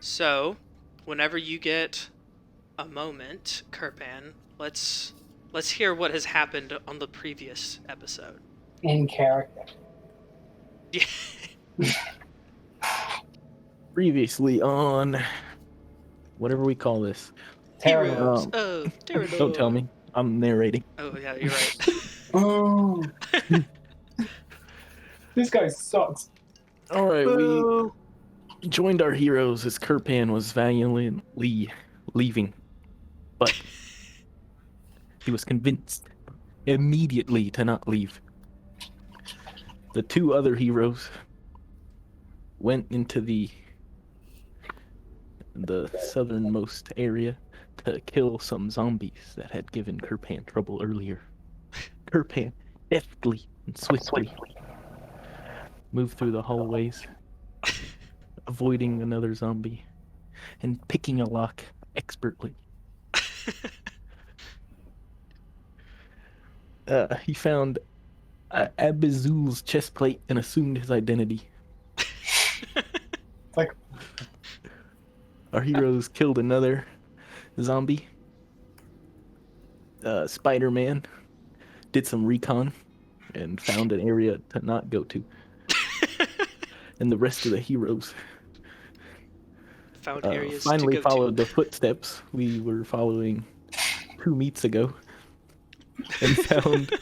So, whenever you get a moment, Kirpan, let's hear what has happened on the previous episode. In character. Yeah. Previously on whatever we call this. Heroes of Terador. Don't tell me. I'm narrating. Oh yeah, you're right. Oh. This guy sucks. All right, we joined our heroes as Kirpan was valiantly leaving, but he was convinced immediately to not leave. The two other heroes went into the southernmost area to kill some zombies that had given Kirpan trouble earlier. Kirpan deftly and swiftly moved through the hallways, avoiding another zombie and picking a lock expertly. He found Abizul's chest plate and assumed his identity. Like, our heroes killed another zombie. Spider-Man did some recon and found an area to not go to. And the rest of the heroes found areas finally to go followed the footsteps we were following 2 meets ago and found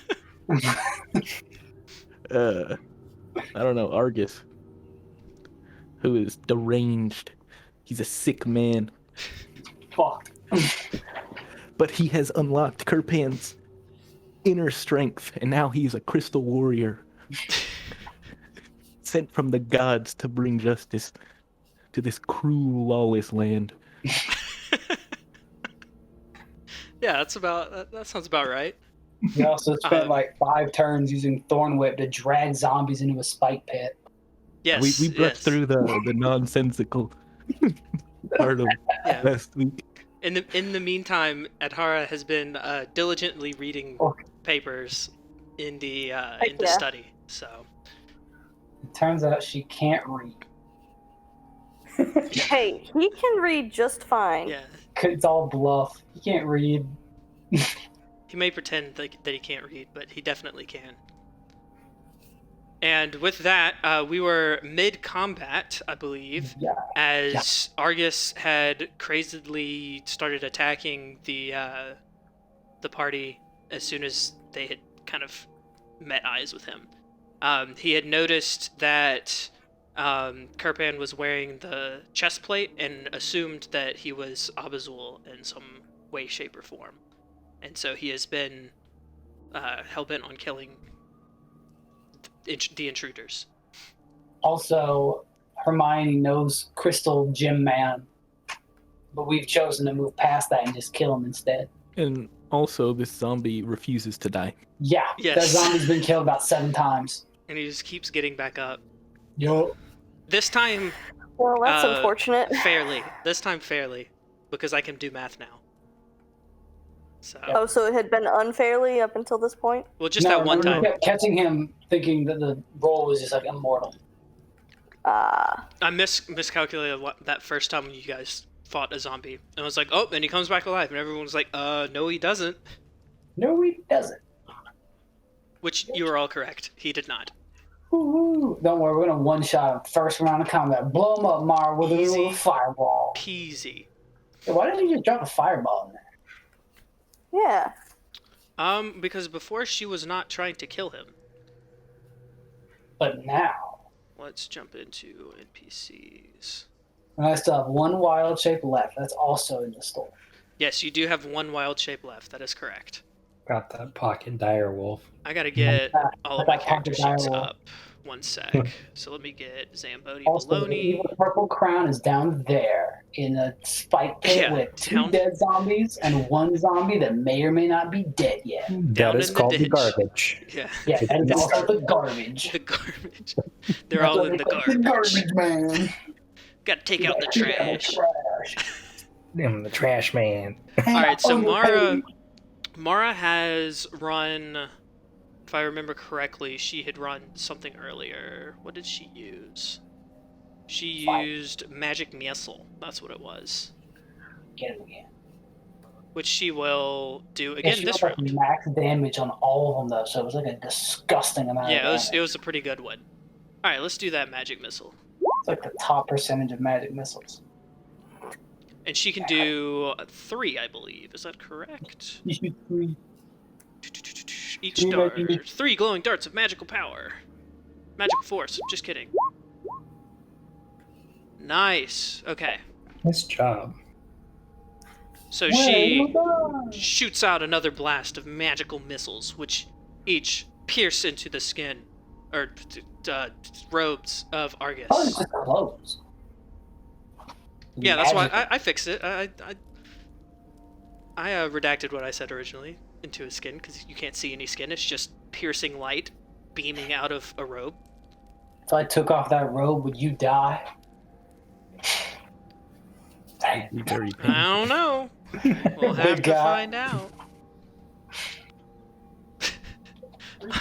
I don't know, Argus, who is deranged. He's a sick man. fuck. But he has unlocked Kirpan's inner strength, and now he's a crystal warrior sent from the gods to bring justice to this cruel, lawless land. Yeah, that sounds about right. He also spent like 5 turns using Thorn Whip to drag zombies into a spike pit. Yes, we brushed through the nonsensical part of last week. In the meantime, Adhara has been diligently reading papers in the study. So it turns out she can't read. Hey, he can read just fine. Yeah, It's all bluff. He can't read. he may pretend that he can't read, but he definitely can. And with that, we were mid-combat, I believe, as Argus had crazily started attacking the party as soon as they had kind of met eyes with him. He had noticed that Kirpan was wearing the chest plate and assumed that he was Abazul in some way, shape, or form. And so he has been hell-bent on killing the intruders. Also, Hermione knows Crystal Gym Man, but we've chosen to move past that and just kill him instead. And also, this zombie refuses to die. Yeah, that zombie's been killed about 7 times. And he just keeps getting back up. Yup. This time... Well, that's unfortunate. Fairly. This time fairly. Because I can do math now. So. Oh, so it had been unfairly up until this point? Well, just that one time. We kept catching him thinking that the roll was just like immortal. I miscalculated that first time when you guys fought a zombie. And I was like, oh, and he comes back alive. And everyone was like, no he doesn't. No he doesn't. Which, you were all correct. He did not. Woo-hoo. Don't worry, we're going to one-shot him. First round of combat. Blow him up, Mara, with a little fireball. Peasy. Hey, why didn't you just drop a fireball in there? Yeah. Because before she was not trying to kill him. But now... Let's jump into NPCs. And I still have 1 wild shape left. That's also in the store. Yes, you do have 1 wild shape left. That is correct. Got that pocket direwolf. I gotta get all of my character sheets up. 1 sec. So let me get Zamboni Also, the evil purple crown is down there in a spike pit with 2 dead zombies and 1 zombie that may or may not be dead yet. That is called the garbage. Yeah, and it's also the garbage. The garbage. They're all in the garbage. The garbage man. Gotta take out the trash. I'm the trash man. Alright, so Mara has run, if I remember correctly, she had run something earlier. What did she use? She used magic missile. That's what it was. Get him again. Which she will do Yeah, again she this rolled, like, round. max damage on all of them though, so it was like a disgusting amount. Yeah, of damage. it was a pretty good one. All right, let's do that magic missile. It's like the top percentage of magic missiles. And she can do 3, I believe. Is that correct? Each dart. 3 glowing darts of magical power. Magical force. Just kidding. Nice. Okay. Nice job. So she shoots out another blast of magical missiles, which each pierce into the skin, or robes of Argus. Oh, it's just clothes. Yeah, that's why I fixed it. I redacted what I said originally into his skin, because you can't see any skin. It's just piercing light beaming out of a robe. If I took off that robe, would you die? It'd be very I painful. don't know. We'll have to guy. find out.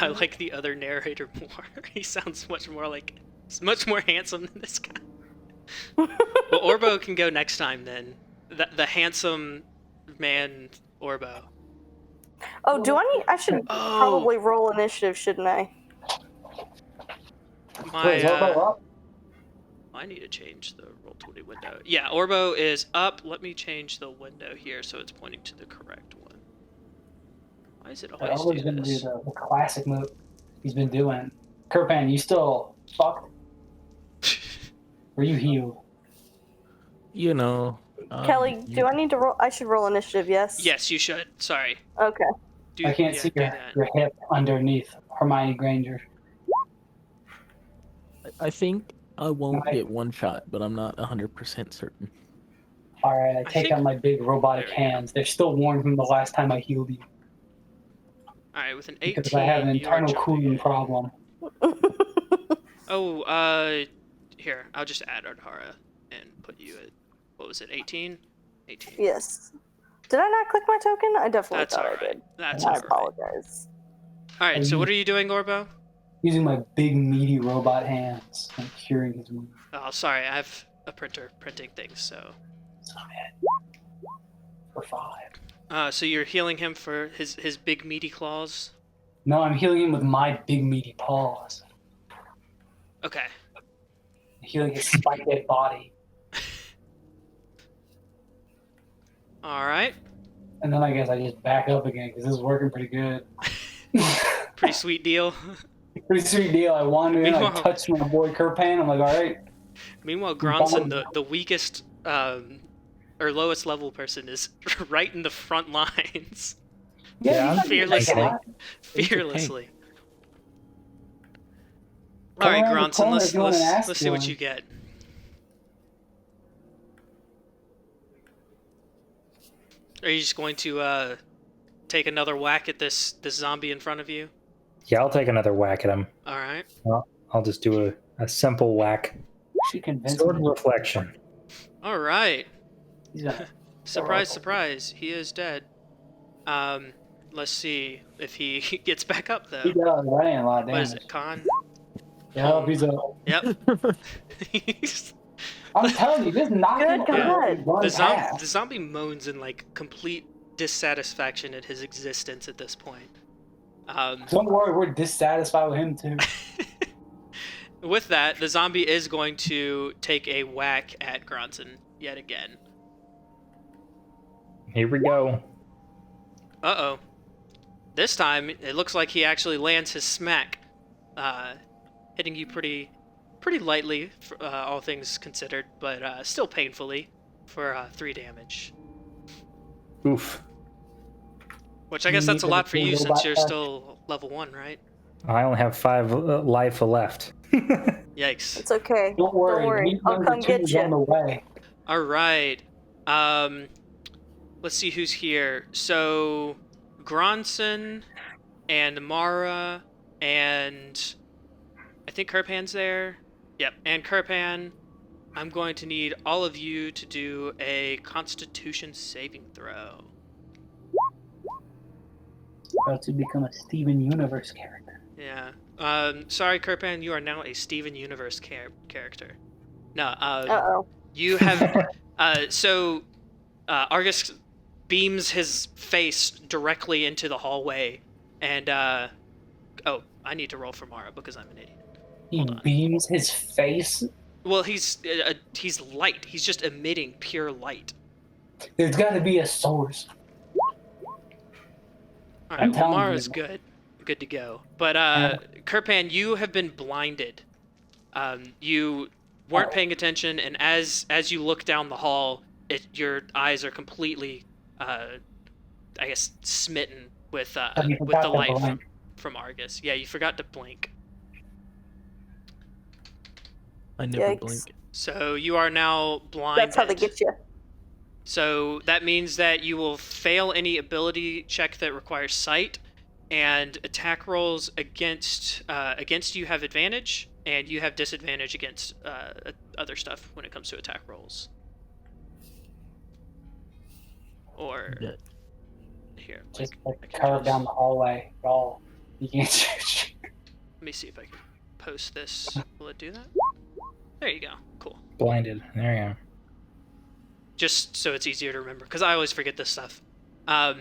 I like the other narrator more. He sounds much more handsome than this guy. Well, Orbo can go next time then. The handsome man Orbo. Oh, I should probably roll initiative, shouldn't I? Wait, is Orbo up? I need to change the Roll20 window. Yeah, Orbo is up. Let me change the window here so it's pointing to the correct one. Why is it always Orbo's do gonna this? do the classic move he's been doing. Kirpan, you still fucked? Or you healed? You know. Kelly, do I need to roll? I should roll initiative, yes? Yes, you should. Sorry. Okay. I can't see your hip underneath Hermione Granger. I think I won't get one shot, but I'm not 100% certain. Alright, I take out my big robotic hands. They're still warm from the last time I healed you. Alright, with an 18, Because I have an you are internal jumping cooling in. problem. Oh, here. I'll just add Ardhara and put you at, what was it, 18? 18. Yes. Did I not click my token? I definitely That's thought alright. I did. That's I alright. apologize. Alright, so what are you doing, Orbo? Using my big meaty robot hands and curing his wound. Oh, sorry, I have a printer printing things, so... It's not bad. For 5. So you're healing him for his big meaty claws? No, I'm healing him with my big meaty paws. Okay. Healing his spiked body. Alright. And then I guess I just back up again because this is working pretty good. Pretty sweet deal. Pretty sweet deal. I wandered in, I Meanwhile- touched my boy Kirpan. I'm like, alright. Meanwhile, Gronson, the weakest or lowest level person, is right in the front lines. Yeah, he's not fearlessly. gonna die. Fearlessly. Come Alright, around the Gronson, corner if you want an ass let's see what feeling. you get. Are you just going to take another whack at this zombie in front of you? Yeah, I'll take another whack at him. Alright. I'll just do a simple whack. She convinced Sword me. reflection. Alright. He's gonna- Surprise, surprise. He is dead. Let's see if he gets back up, though. He does. That ain't a lot of What damage. is it, Con? Yep, he's up. Yep. I'm telling you, just knock him Good over God. one The half. zombie moans in, like, complete dissatisfaction at his existence at this point. Don't worry, we're dissatisfied with him too. With that, the zombie is going to take a whack at Gronson yet again. Here we go. Uh-oh. This time, it looks like he actually lands his smack, hitting you pretty lightly, for, all things considered, but still painfully for 3 damage. Oof. Which I guess that's a need lot for to you go since back you're up. still level 1, right? I only have 5 life left. Yikes. It's okay. Don't worry, meat I'll number come 2 get is on the you. way. All right. Let's see who's here. So, Gronson and Mara and I think Kirpan's there. Yep, and Kirpan. I'm going to need all of you to do a Constitution saving throw. About to become a Steven Universe character. Yeah. Sorry, Kirpan, you are now a Steven Universe character. No. Uh-oh. You have. Argus beams his face directly into the hallway, and oh, I need to roll for Mara because I'm an idiot. He beams his face. Well, he's light. He's just emitting pure light. There's got to be a source. All right, well, Mara's good to go. But Kirpan, you have been blinded. You weren't paying attention, and as you look down the hall, your eyes are completely, I guess, smitten with the light from Argus. Yeah, you forgot to blink. I never Yikes. blink. So you are now blinded. That's how they get you. So that means that you will fail any ability check that requires sight, and attack rolls against you have advantage, and you have disadvantage against other stuff when it comes to attack rolls. Or here, Just like curve down the hallway. Y'all, you can't shoot. Let me see if I can post this. Will it do that? There you go. Cool. Blinded. There you go. Just so it's easier to remember, because I always forget this stuff. All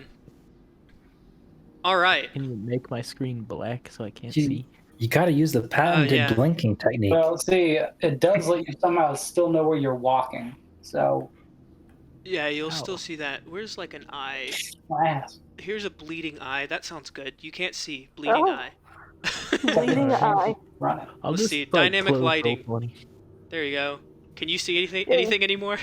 right. Can you make my screen black so I can't see? You got to use the patented blinking technique. Well, see, it does let you somehow still know where you're walking. So. Yeah, you'll still see that. Where's like an eye? My ass. Here's a bleeding eye. That sounds good. You can't see. Bleeding eye. Bleeding eye. Let's see. Dynamic lighting. There you go. Can you see anything anymore?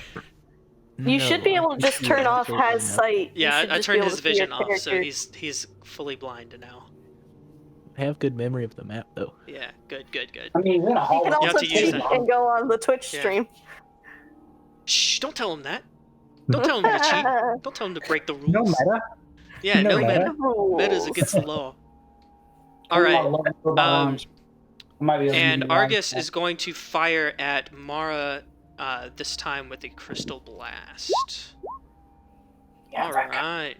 You should be able to just turn off has sight. Yeah, I turned his vision off, so he's fully blind now. I have good memory of the map, though. Yeah, good. I mean, You can also cheat and go on the Twitch stream. Shh! Don't tell him that. Don't tell him to cheat. Don't tell him to break the rules. No meta. Yeah, no meta. Meta's against the law. All right. And Argus is going to fire at Mara this time with a crystal blast. Yeah, all right.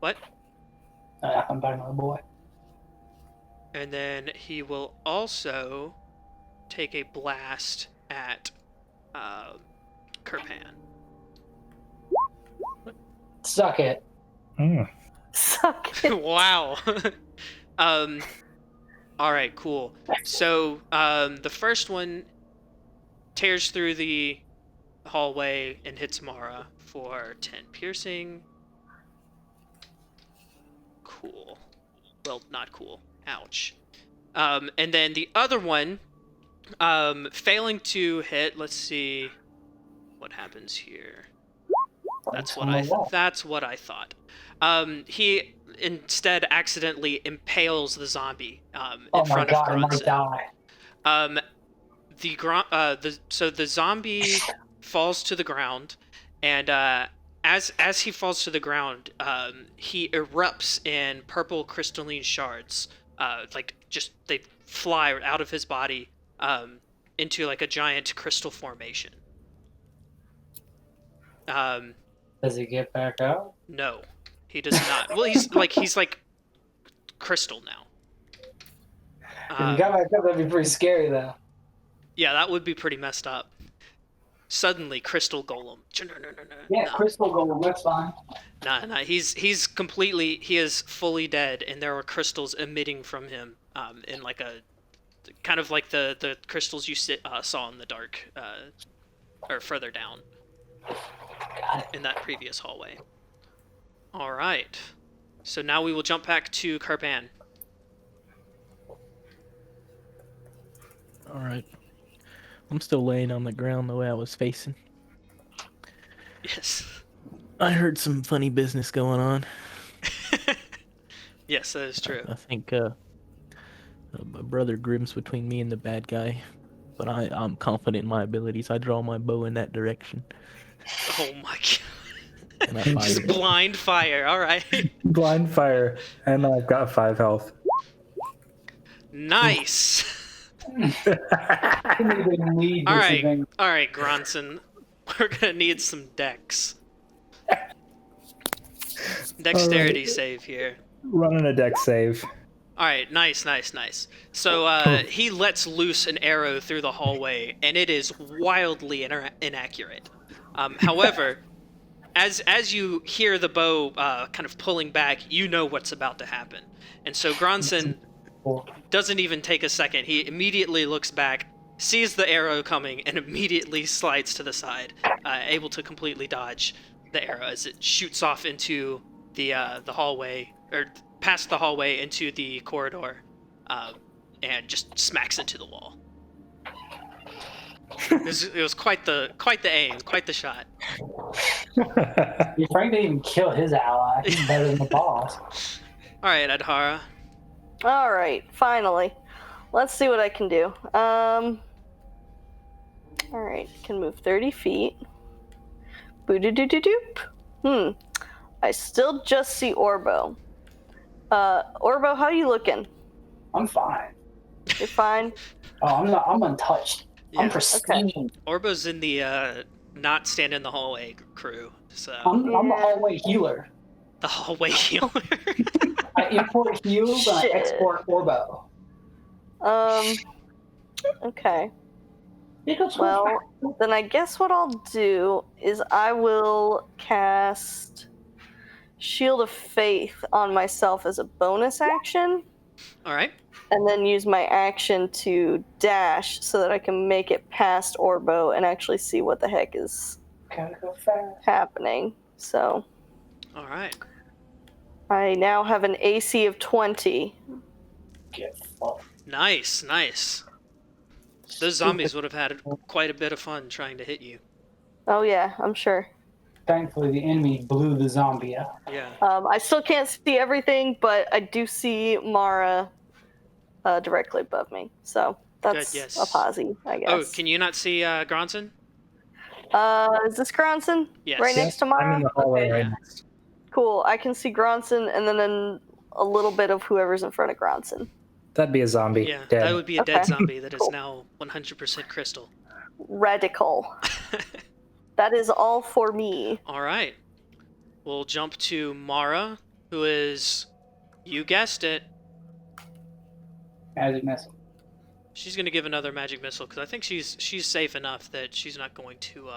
What? I'm back, my boy. And then he will also take a blast at Kirpan. Suck it. Suck it. Wow. All right, cool. So the first one tears through the hallway and hits Mara for 10 piercing. Cool. Well, not cool. Ouch. And then the other one, failing to hit. Let's see what happens here. That's what I thought. He instead accidentally impales the zombie in front of Grunson. So the zombie falls to the ground, and as he falls to the ground, he erupts in purple crystalline shards. They fly out of his body into like a giant crystal formation. Does he get back out? No, he does not. Well, he's like crystal now. If you got back up, that'd be pretty scary, though. Yeah, that would be pretty messed up. Suddenly, crystal golem. Yeah, crystal golem. That's fine. Nah. He is fully dead, and there are crystals emitting from him, in like a kind of like the crystals you saw in the dark, or further down. In that previous hallway. All right. So now we will jump back to Kirpan. All right. I'm still laying on the ground the way I was facing. Yes. I heard some funny business going on. Yes, that is true. I think my brother Grimm's between me and the bad guy, but I'm confident in my abilities. I draw my bow in that direction. Oh my god. And I fire just blind fire, alright. Blind fire, and I've got 5 health. Nice! Alright, Gronson. We're gonna need some dex. Dexterity save here. Running a dex save. All right, nice. So he lets loose an arrow through the hallway, and it is wildly inaccurate. However, as you hear the bow kind of pulling back, you know what's about to happen. And so Gronson doesn't even take a second. He immediately looks back, sees the arrow coming, and immediately slides to the side, able to completely dodge the arrow as it shoots off into the hallway, or past the hallway into the corridor, and just smacks into the wall. It was quite the aim, quite the shot. Frank didn't even kill his ally. He's better than the boss. All right, Adhara. All right, finally. Let's see what I can do. All right, can move 30 feet. Boo-doo-doo-doo-doop. I still just see Orbo. Orbo, how you looking? I'm fine. You're fine? Oh, I'm untouched. Yeah. I'm pristine. Orbo's in the not stand in the hallway crew. So I'm the hallway healer. the hallway healer. I import heals and I export Orbo. Okay. Well, then I guess what I'll do is I will cast Shield of Faith on myself as a bonus action. All right. And then use my action to dash so that I can make it past Orbo and actually see what the heck is happening. So. All right. I now have an AC of 20. Get fucked. Nice. Those zombies would have had quite a bit of fun trying to hit you. Oh yeah, I'm sure. Thankfully, the enemy blew the zombie out. Yeah. I still can't see everything, but I do see Mara directly above me. So that's Good, yes. a posse, I guess. Oh, can you not see Gronson? Is this Gronson? Yes. Right next to Mara? I'm in the hallway Okay. right Yeah. next. Cool. I can see Gronson and then a little bit of whoever's in front of Gronson. That'd be a zombie. Yeah, Dead. that would be a dead Okay. zombie that is Cool. now 100% crystal. Radical. That is all for me. All right. We'll jump to Mara, who is, you guessed it, Magic missile. she's going to give another magic missile because I think she's safe enough that she's not going to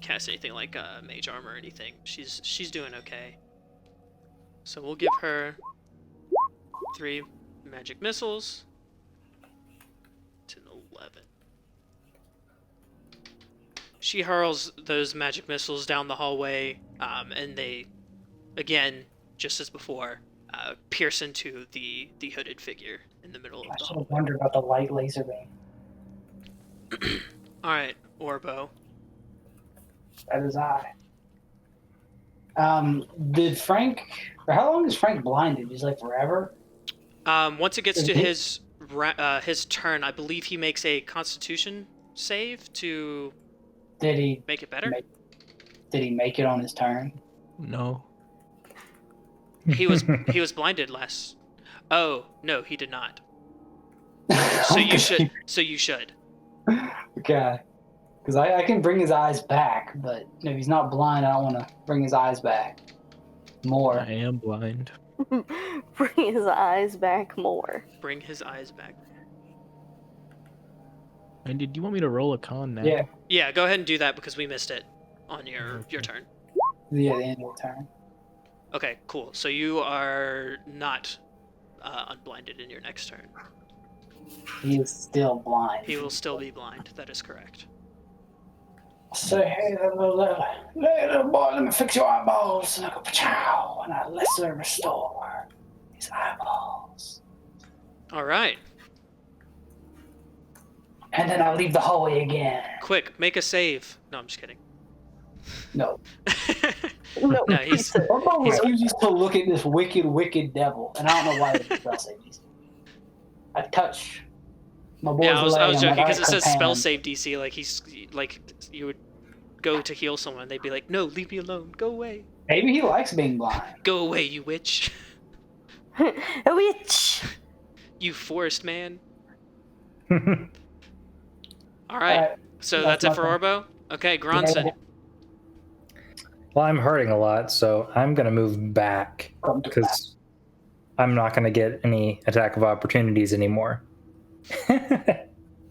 cast anything like mage armor or anything. She's doing okay. So we'll give her 3 magic missiles. 10, 11. She hurls those magic missiles down the hallway, and they, again, just as before, pierce into the hooded figure in the middle of I the should hallway. have wondered about the light laser beam. All right, That is I. Did Frank? Or how long is Frank blinded? He's like forever. Once it gets to Mhm. his turn, I believe he makes a Constitution save to Did he? make it better. Did he make it on his turn? No. He was blinded last. Oh no, he did not. So you should. So you should. Okay. Because I can bring his eyes back, but if he's not blind, I don't want to bring his eyes back more. I am blind. Bring his eyes back more. Bring his eyes back. And did you want me to roll a con now? Yeah. Yeah, go ahead and do that because we missed it on your turn. Yeah, the end of the turn. Okay, cool. So you are not unblinded in your next turn. He is still blind. He will still be blind. That is correct. Say, hey, little boy, let me fix your eyeballs. And I go, pachow, and I lesser restore his eyeballs. All right. And then I leave the hallway again. Quick, make a save. No, I'm just kidding. No. No, No, he's Orbo refuses to look at this wicked, wicked devil, and I don't know why they spell save DC. I touch my boy's yeah. I was leg, I'm joking like, because it "Alright, says spell Kerpan." save DC. Like he's like you would go to heal someone, they'd be like, "No, leave me alone. Go away. Maybe he likes being blind. Go away, you witch. A witch. You forest man." Yeah. All right. So that's it for nothing. Orbo. Okay, Gronson. Yeah. Well, I'm hurting a lot, so I'm gonna move back Come to because I'm not going to get any attack of opportunities anymore.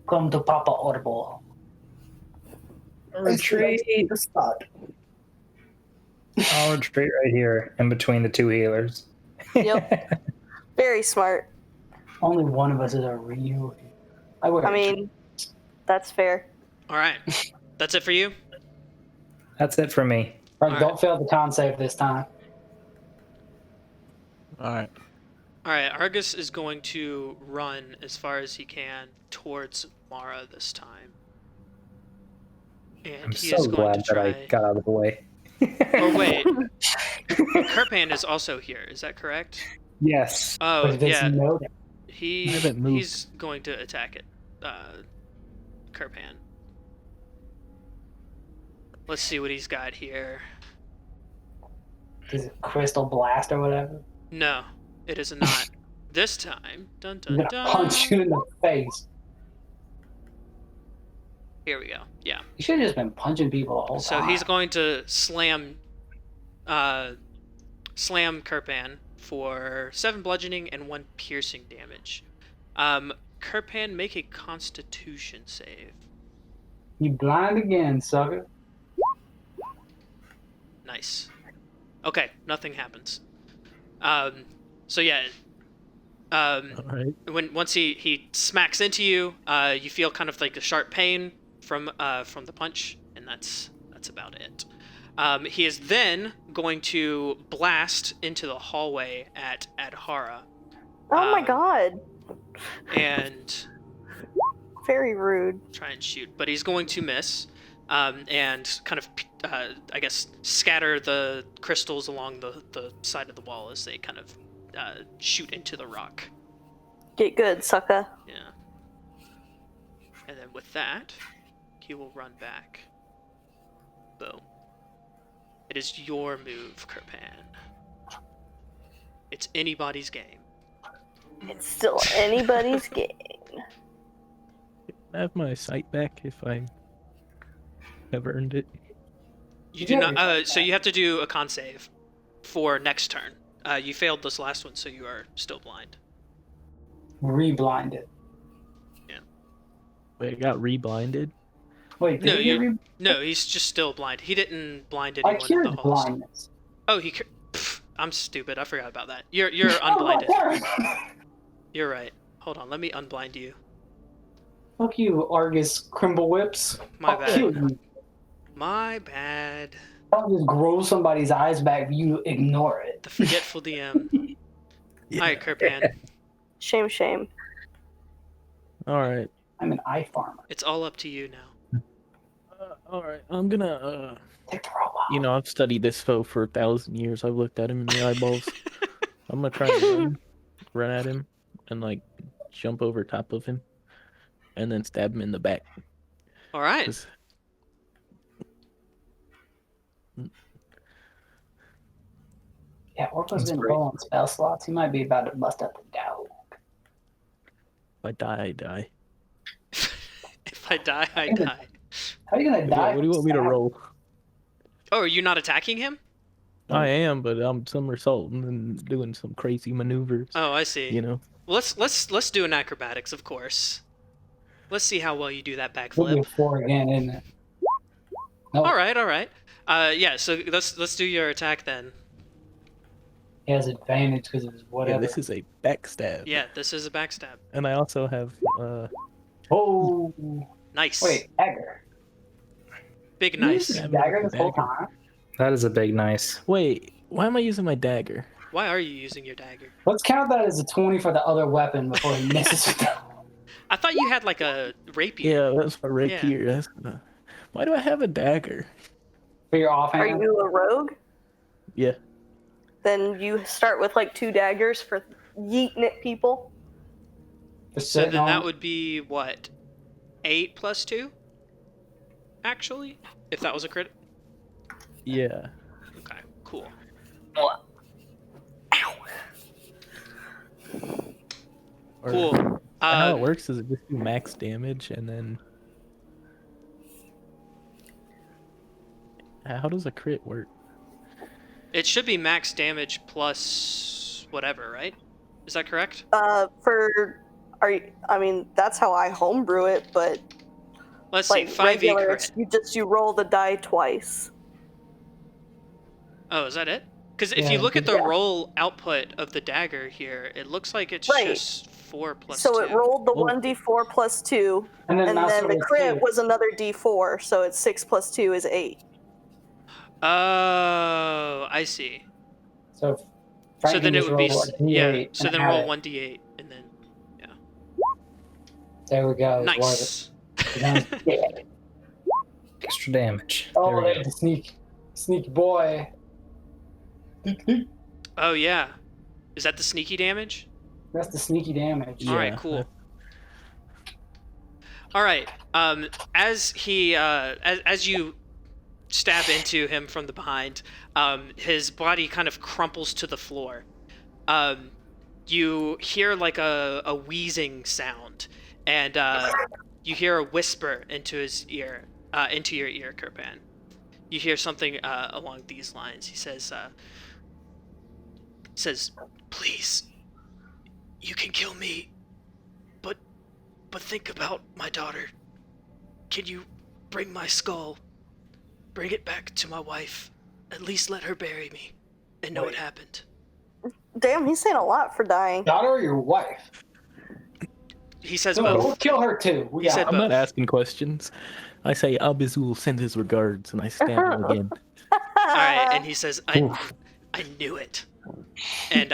Come to Papa Audible. Retreat. The spot. I'll retreat right here in between the two healers. Yep. Very smart. Only one of us is a real. I mean, that's fair. All right. That's it for you? That's it for me. Right, don't Alright. fail the con save this time. All right. All right, Argus is going to run as far as he can towards Mara this time. And I'm he so is going glad to that I try. got out of the way. Or wait, Kerpan is also here. Is that correct? Yes. Oh, But there's yeah. no. He haven't moved. he's going to attack it. Kerpan. Let's see what he's got here. Is it Crystal Blast or whatever? No, it is not. This time, dun I'm dun gonna dun. punch you in the face. Here we go. Yeah. You should have just been punching people the whole So time. he's going to slam Kerpan for 7 bludgeoning and 1 piercing damage. Kerpan, make a Constitution save. You blind again, sucker. Nice. Okay, nothing happens. So yeah. All right. Once he smacks into you, you feel kind of like a sharp pain from the punch, and that's about it. He is then going to blast into the hallway at Adhara. Oh my god. And Very rude. try and shoot, but he's going to miss, and kind of, I guess, scatter the crystals along the side of the wall as they kind of shoot into the rock. Get good, sucker. Yeah. And then with that, he will run back. Boom. It is your move, Kerpan. It's anybody's game. It's still anybody's game. I have my sight back if I have earned it. You do Yeah, not. So you have to do a con save for next turn. You failed this last one, so you are still blind. Re-blinded. Wait, I got re-blinded. Wait, No, did he you- get No, he's just still blind. He didn't blind I anyone in cured the halls. blindness. Oh, I'm stupid. I forgot about that. You're unblinded. You're right. Hold on. Let me unblind you. Fuck you, Argus Crimble Whips. My I'll bad. kill you. My bad. I'll just grow somebody's eyes back, but you ignore it. The forgetful DM. Alright, Kerpan. Shame, shame. All right. I'm an eye farmer. It's all up to you now. All right. I'm gonna. Take the robot. I've studied this foe for 1,000 years. I've looked at him in the eyeballs. I'm gonna try and run at him and like jump over top of him, and then stab him in the back. Alright. 'Cause- Yeah, Orco's That's been great. low on spell slots. He might be about to bust up the dog. If I die, I die. If I die, I die. How are you gonna die? What do you want me to roll? Oh, are you not attacking him? I am, but I'm somersaulting and doing some crazy maneuvers. Oh, I see. You know. Well, let's do an acrobatics, of course. Let's see how well you do that It'll be a backflip. 4 again, isn't it? No, All right. Yeah. So let's do your attack then. he has advantage because of his Yeah, whatever. this is a backstab. Yeah, this is a backstab. And I also have Oh, Nice. wait, dagger. Big You nice. used Yeah. dagger this whole Dagger. time. That is a big nice. wait, why am I using my dagger? Why are you using your dagger? Let's count that as a 20 for the other weapon before he misses with that. I thought you had like a rapier. Yeah, that's my rapier. Yeah. That's why do I have a dagger? For your Are offhand. you a rogue? Yeah. Then you start with like 2 daggers for yeeting at people. Just So sitting then on that it. would be what? 8 plus 2? Actually, if that was a crit. Yeah. Okay, cool. Or- Cool. How it works is it just do max damage and then. How does a crit work? It should be max damage plus whatever, right? Is that correct? I mean, that's how I homebrew it, but Let's see, like 5e regular, crit. you roll the die twice. Oh, is that it? Because if Yeah, you look at the yeah. roll output of the dagger here, it looks like it's Right. just 4 plus So 2. it rolled the Oh. 1d4 plus 2, And then, and mouse then the over crit two. was another d4, so it's 6 plus 2 is 8. Oh, I see. So So Frank then can it just would be roll a D8 yeah. So and then add roll it. 1d8 and then There we go. nice. Yeah. Extra damage. Oh, There we there's go. the sneak boy. Oh yeah. Is that the sneaky damage? That's the sneaky damage. All right, Yeah. cool. All right. As he as you stab into him from the behind, his body kind of crumples to the floor. You hear like a wheezing sound, and you hear a whisper into his ear, into your ear, Kirpan. You hear something along these lines. He says, "Please, you can kill me, but think about my daughter. Can you bring my skull? Bring it back to my wife. At least let her bury me and know what happened." Damn, he's saying a lot for dying. Daughter or your wife? He says No, both. we'll kill her too. We He got said it. I'm not both. asking questions. I say Abizul send his regards, and I stab him again. All right, and he says, I knew it. And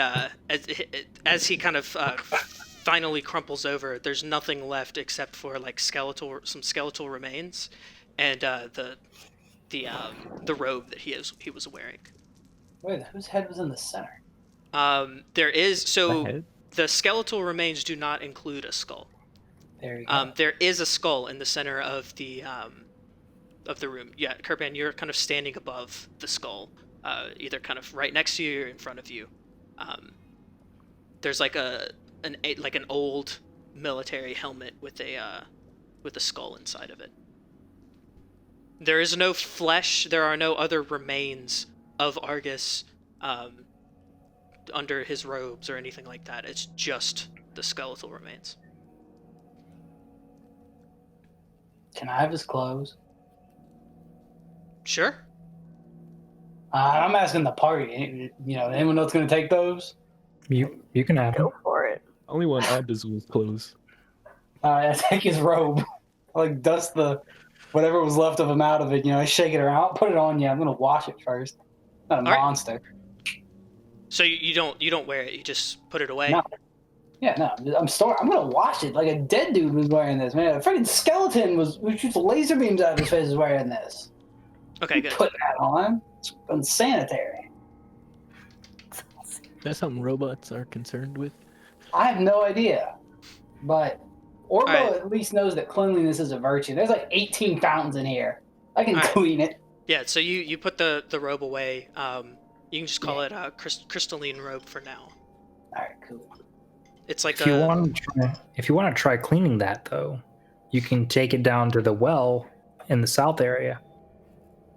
as he kind of finally crumples over, there's nothing left except for like some skeletal remains, and the robe that he was wearing. Wait, whose head was in the center? There is Ahead. the skeletal remains do not include a skull. There you go. There is a skull in the center of the room. Yeah, Kirpan, you're kind of standing above the skull, either kind of right next to you or in front of you. There's like an old military helmet with a skull inside of it. There is no flesh. There are no other remains of Argus under his robes or anything like that. It's just the skeletal remains. Can I have his clothes? Sure. I'm asking the party. You know, anyone else going to take those? You can have them. Go for it. I only want Abizul's clothes. I take his robe. I like dust the whatever was left of him out of it. You know, I shake it around, put it on you. I'm going to wash it first. Not a All right. monster. So you don't wear it. You just put it away. No. Yeah, no. I'm going to wash it like a dead dude was wearing this. Man, a freaking skeleton who shoots laser beams out of his face is wearing this. Okay, good. Put that on. It's unsanitary. That's something robots are concerned with. I have no idea. But Orbo All right. at least knows that cleanliness is a virtue. There's like 18 fountains in here. I can All right. clean it. Yeah. So you put the robe away. You can just call it a crystalline robe for now. All right, cool. It's like If you want to try cleaning that though, you can take it down to the well in the south area.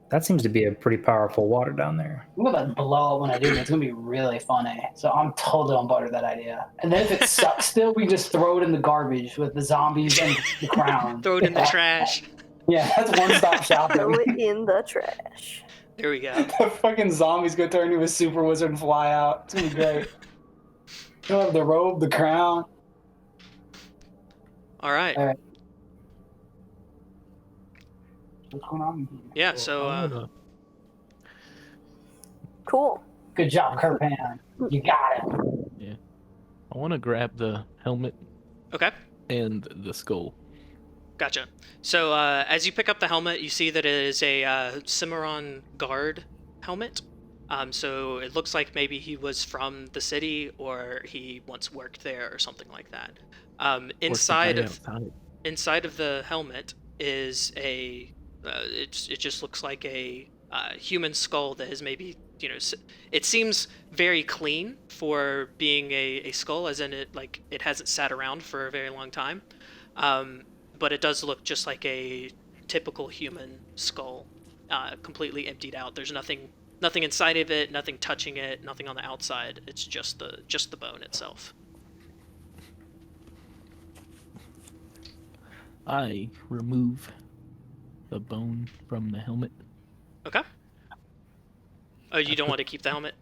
That seems to be a pretty powerful water down there. I'm gonna blow up when I do. It's gonna be really funny. So I'm totally on board with that idea. And then if it sucks still, we just throw it in the garbage with the zombies and the crown. throw it in the trash. Yeah, that's one-stop Throw shopping. it in the trash. There we go. The fucking zombies go turn into a super wizard and fly out. It's gonna be great. You'll have the robe, the crown. All right. All right. What's going on? Yeah. So Cool. Good job, Kirpan. You got it. I want to grab the helmet okay. and the skull. Gotcha. So as you pick up the helmet, you see that it is a Cimarron guard helmet. So it looks like maybe he was from the city or he once worked there or something like that. Inside of the helmet is a it just looks like a human skull that is maybe, you know, it seems very clean for being a skull, as in it hasn't sat around for a very long time. But it does look just like a typical human skull, completely emptied out. There's nothing inside of it, nothing touching it, nothing on the outside. It's just the bone itself. I remove the bone from the helmet. Okay. Oh, you don't want to keep the helmet?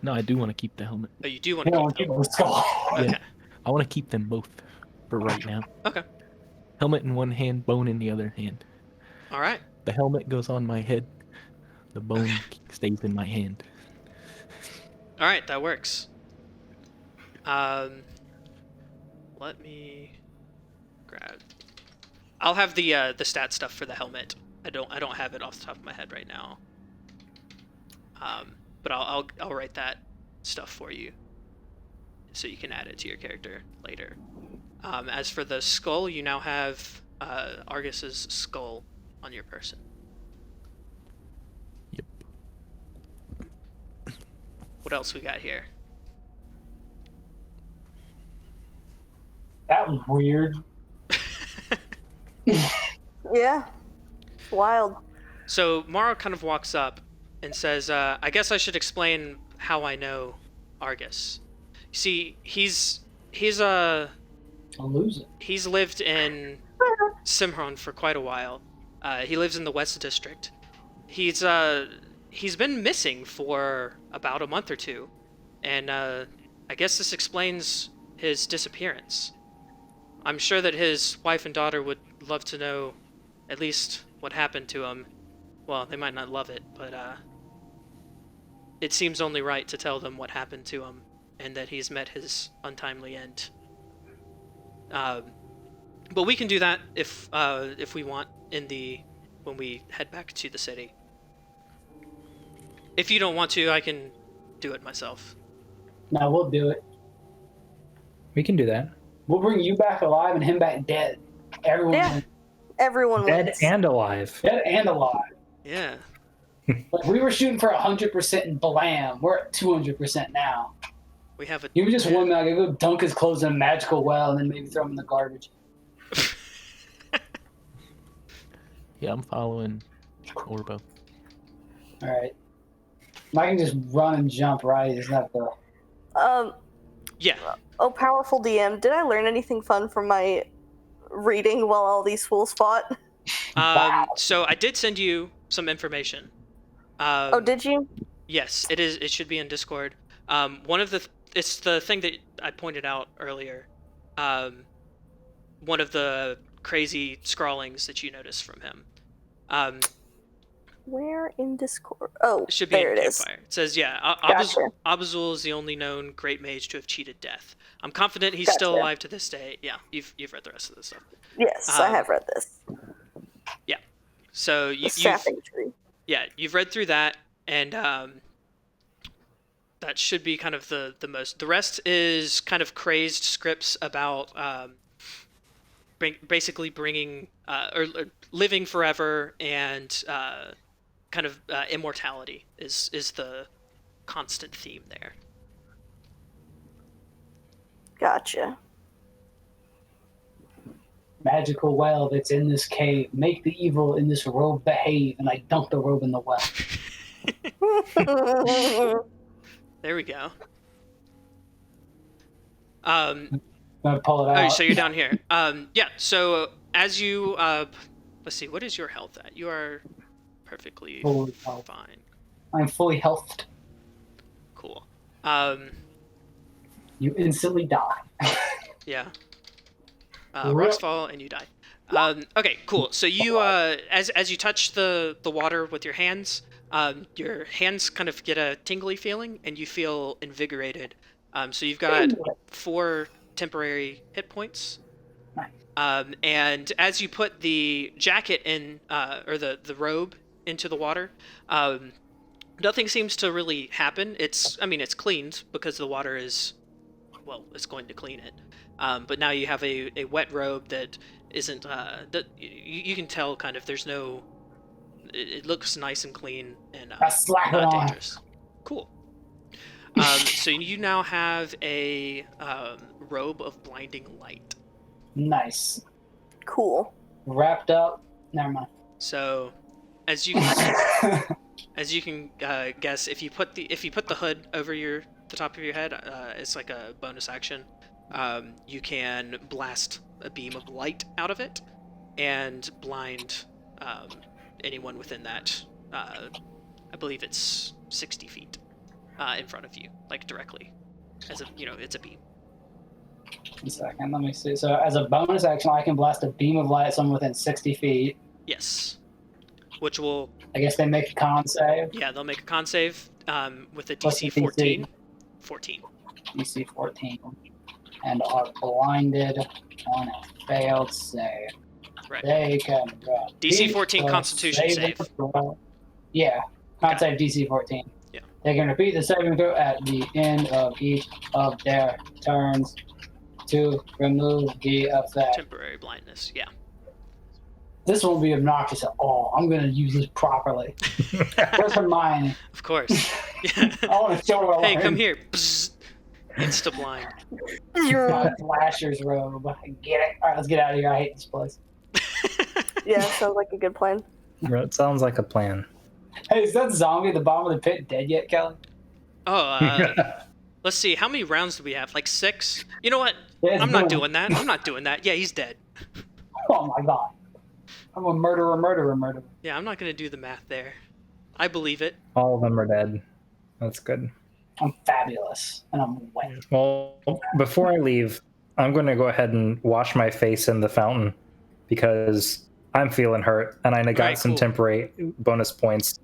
No, I do want to keep the helmet. Oh, you do want You to don't keep want to the keep the skull. Okay. Yeah. I want to keep them both for right now. Okay. Helmet in one hand, bone in the other hand. All right. The helmet goes on my head. The bone stays in my hand. All right, that works. Let me grab. I'll have the stat stuff for the helmet. I don't have it off the top of my head right now. But I'll write that stuff for you, so you can add it to your character later. As for the skull, you now have Argus's skull on your person. Yep. What else we got here? That was weird. Yeah. Wild. So Mara kind of walks up and says, I guess I should explain how I know Argus. See, he's I'll lose it. he's lived in Simron for quite a while. He lives in the West District. He's been missing for about a month or two, and I guess this explains his disappearance. I'm sure that his wife and daughter would love to know at least what happened to him. Well, they might not love it, but it seems only right to tell them what happened to him and that he's met his untimely end. But we can do that if we want when we head back to the city. If you don't want to, I can do it myself. No, we'll do it. We can do that. We'll bring you back alive and him back dead. Everyone Yeah. Everyone Dead wins. and alive. dead and alive. Yeah. Like we were shooting for 100% in Blam. We're at 200% now. We have a. He was just one man. I go dunk his clothes in a magical well and then maybe throw him in the garbage. Yeah, I'm following Orbo. All right. I can just run and jump, right? Isn't that the... Yeah. Oh, powerful DM. Did I learn anything fun from my reading while all these fools fought? So I did send you some information. Oh, did you? Yes, it is. It should be in Discord. It's the thing that I pointed out earlier. One of the crazy scrawlings that you noticed from him. Where in Discord? Oh, It should be there in it is. Campfire. It says, yeah, Gotcha. Abazul is the only known great mage to have cheated death. I'm confident he's still Gotcha. alive to this day. Yeah, you've read the rest of this stuff. Yes, I have read this. Yeah. So The you've staffing tree. you've read through that, and that should be kind of the most. The rest is kind of crazed scripts about basically bringing or living forever and kind of immortality is the constant theme there. Gotcha. magical well that's in this cave. Make the evil in this robe behave, and I dunk the robe in the well. There we go. I'm gonna pull it out. Oh, so you're down here. Yeah. So as you let's see, what is your health at? You are perfectly Fully health. fine. I'm fully healthed. Cool. You instantly die. Yeah. Rip. Rocks fall and you die. Okay, cool. So you, as you touch the water with your hands kind of get a tingly feeling, and you feel invigorated. So you've got 4 temporary hit points. Nice. And as you put the jacket in, or the robe into the water, nothing seems to really happen. It's cleaned because the water is, well, it's going to clean it. But now you have a wet robe that isn't, that you can tell kind of there's no, it looks nice and clean and I slap it not on. dangerous. Cool. So you now have a robe of blinding light. Nice. Cool. Wrapped up. Never mind. So, as you can guess, if you put the hood over the top of your head, it's like a bonus action. you can blast a beam of light out of it and blind anyone within that. I believe it's 60 feet in front of you, like directly. As a, it's a beam. 1 second, let me see. So as a bonus action, I can blast a beam of light at someone within 60 feet. Yes. Which will... I guess they make a con save. Yeah, they'll make a con save with a What's the DC 14. DC? 14. DC 14. And are blinded on a failed save. Right. They can DC 14 Constitution save. Yeah, con save DC 14. Yeah. They can repeat the saving throw at the end of each of their turns to remove the effect. Temporary blindness, yeah. This won't be obnoxious at all. I'm going to use this properly. Where's Hermione? Of course. Yeah. I want to show her. Hey, come here. Bzz. Insta blind. My flasher's robe. Get it. All right, let's get out of here. I hate this place. Yeah, sounds like a good plan. It sounds like a plan. Hey, is that zombie at the bottom of the pit dead yet, Kelly? Oh, let's see. How many rounds do we have? Like 6? You know what? Yeah, I'm not doing that. I'm not doing that. Yeah, he's dead. Oh my god. I'm a murderer. Yeah, I'm not going to do the math there. I believe it. All of them are dead. That's good. I'm fabulous. And I'm wet. Well, before I leave, I'm going to go ahead and wash my face in the fountain because I'm feeling hurt and I got Right, some cool. temporary bonus points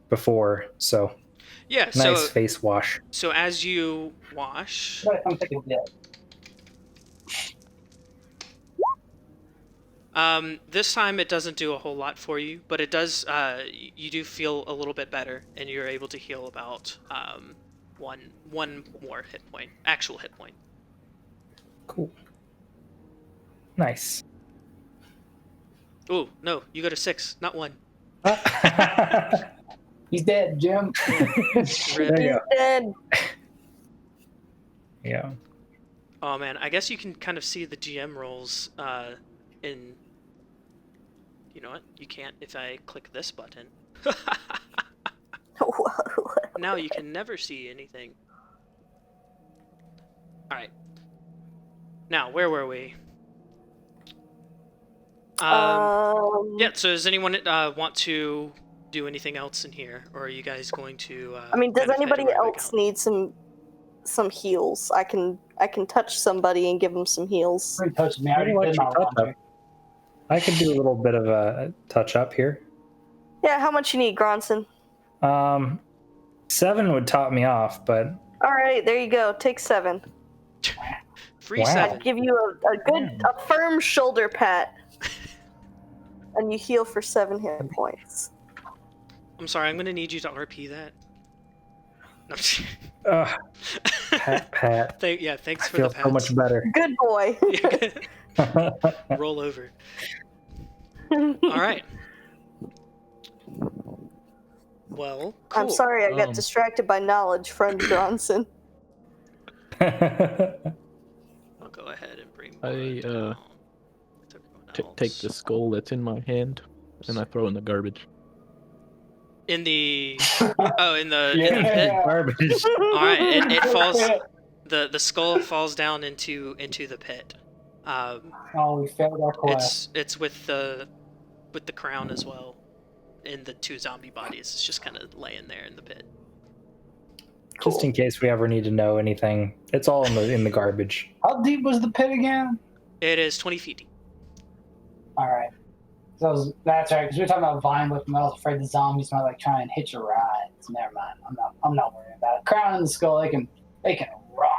before. So, Yeah, nice face wash. so as you wash... What if I'm thinking dead? This time it doesn't do a whole lot for you, but it does, you do feel a little bit better, and you're able to heal about, one more hit point, actual hit point. Cool. Nice. Ooh, no, you go to 6, not 1. He's dead, Jim. Rip. There you go. Dead. Yeah. Oh man, I guess you can kind of see the GM rolls, in... You know what? You can't if I click this button. Now you can never see anything. Alright. Now, where were we? Yeah, so does anyone want to do anything else in here? Or are you guys going to... I mean, does kind of head anybody right back else out? need some heals? I can touch somebody and give them some heals. Don't touch me. I already Why did don't my you touch laundry. up? I could do a little bit of a touch up here. Yeah, how much you need, Gronson? 7 would top me off, but All right, there you go. Take 7. Free Wow. 7. Give you a firm shoulder pat, and you heal for 7 hit points. I'm sorry, I'm gonna need you to RP that. No, I'm just- pat. yeah, thanks I for the feel pats. so much better. Good boy. Roll over. All right. Well, cool. I'm sorry I got distracted by knowledge, friend Gronson. I'll go ahead and bring. I, down. Take the skull that's in my hand and I throw in the garbage. In the in the pit. Yeah. Garbage. All right, it falls. The skull falls down into the pit. Oh, we failed our quest. It's with the crown as well, and the 2 zombie bodies. It's just kind of laying there in the pit. Just in case we ever need to know anything, it's all in the garbage. How deep was the pit again? It is 20 feet deep. All right. So that's right, because we were talking about vine whip, and I was afraid the zombies might like try and hitch a ride. So never mind. I'm not worried about it. Crown and the skull, they can rot.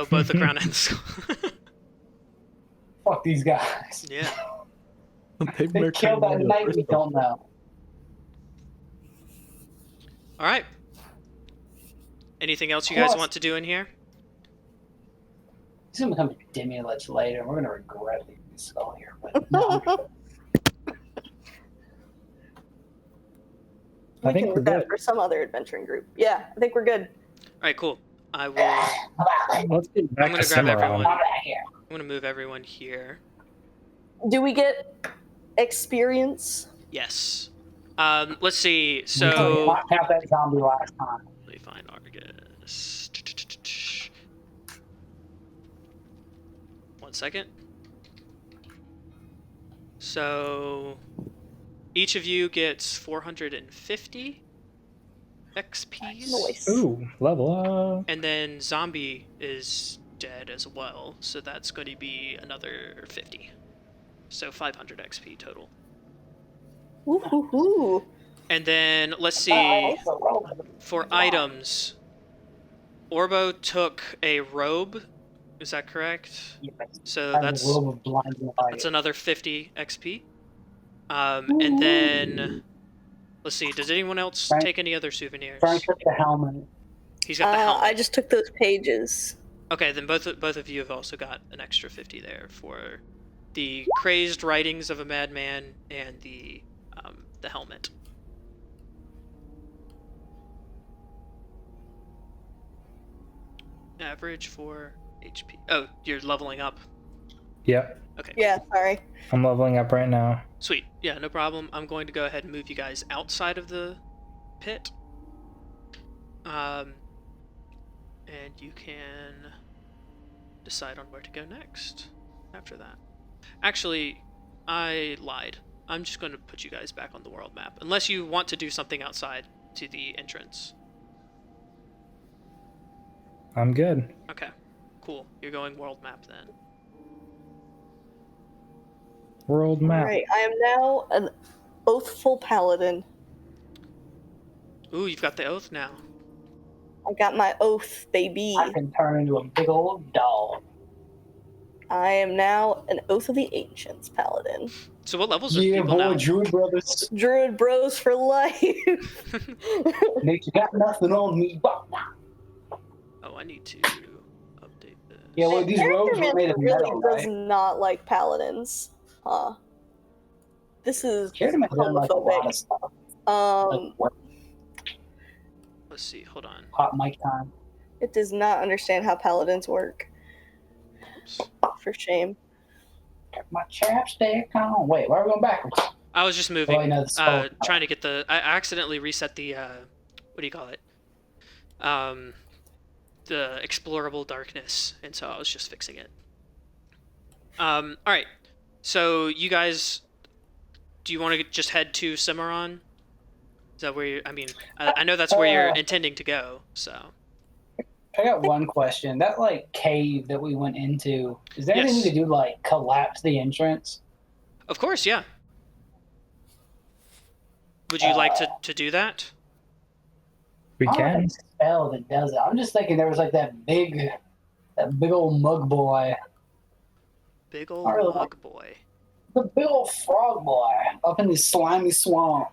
Both the crown and the skull. Fuck these guys. Yeah. They killed that knight we don't know. All right. Anything else you guys Plus- want to do in here? He's gonna become a Demi-Lich later. We're gonna regret leaving the skull here. But no, I think can we're do that good. for some other adventuring group. Yeah, I think we're good. All right, cool. I will. Let's get back I'm gonna to grab Cimarron. everyone. I'm back here. I'm gonna move everyone here. Do we get experience? Yes. Let's see. So So not count that zombie last time. let me find Argus. 1 second. So each of you gets 450 XPs. Nice. Ooh, level up. And then Zombie is dead as well, so that's going to be another 50. So 500 XP total. Woo-hoo-hoo. And then, let's see, Also rolled. for items, Orbo took a robe, is that correct? Yes. So I have a that's robe of blinding light. another 50 XP. And then, let's see, does anyone else Frank- take any other souvenirs? Frank took the helmet. He's got the helmet. I just took those pages. Okay, then both of you have also got an extra 50 there for the crazed writings of a madman and the helmet. Average for HP. Oh, you're leveling up. Yep, Okay. Yeah, sorry. I'm leveling up right now. Sweet. Yeah, no problem. I'm going to go ahead and move you guys outside of the pit. And you can decide on where to go next after that. Actually, I lied. I'm just going to put you guys back on the world map. Unless you want to do something outside to the entrance. I'm good. Okay. Cool. You're going world map then. World map. Alright, I am now an oathful paladin. Ooh, you've got the oath now. I got my oath, baby. I can turn into a big old dog. I am now an Oath of the Ancients paladin. So what levels are Yeah, people boy, now? Druid brothers. Druid bros for life. Nate, you got nothing on me. Oh, I need to update this. Yeah, well, these robes were made of really metal, does right? not like paladins. Huh. This is Carried done like a lot of homophobic. stuff. Um, Like, Let's see. Hold on. hot mic time. it does not understand how paladins work. Oops. For shame. Got my chapstick on. Wait, why are we going backwards? I was just moving. Oh, I know the spell. Trying to get the. I accidentally reset the. What do you call it? The explorable darkness, and so I was just fixing it. All right. So you guys, do you want to just head to Cimarron? Is that where you? I mean, I know that's where you're intending to go. So. I got one question. That like cave that we went into, is there anything Yes. we could do to like collapse the entrance? Of course, yeah. Would you like to do that? We I don't can. have a spell that does it. I'm just thinking there was like that big old mug boy, Big old I really mug boy. the big old frog boy up in this slimy swamp.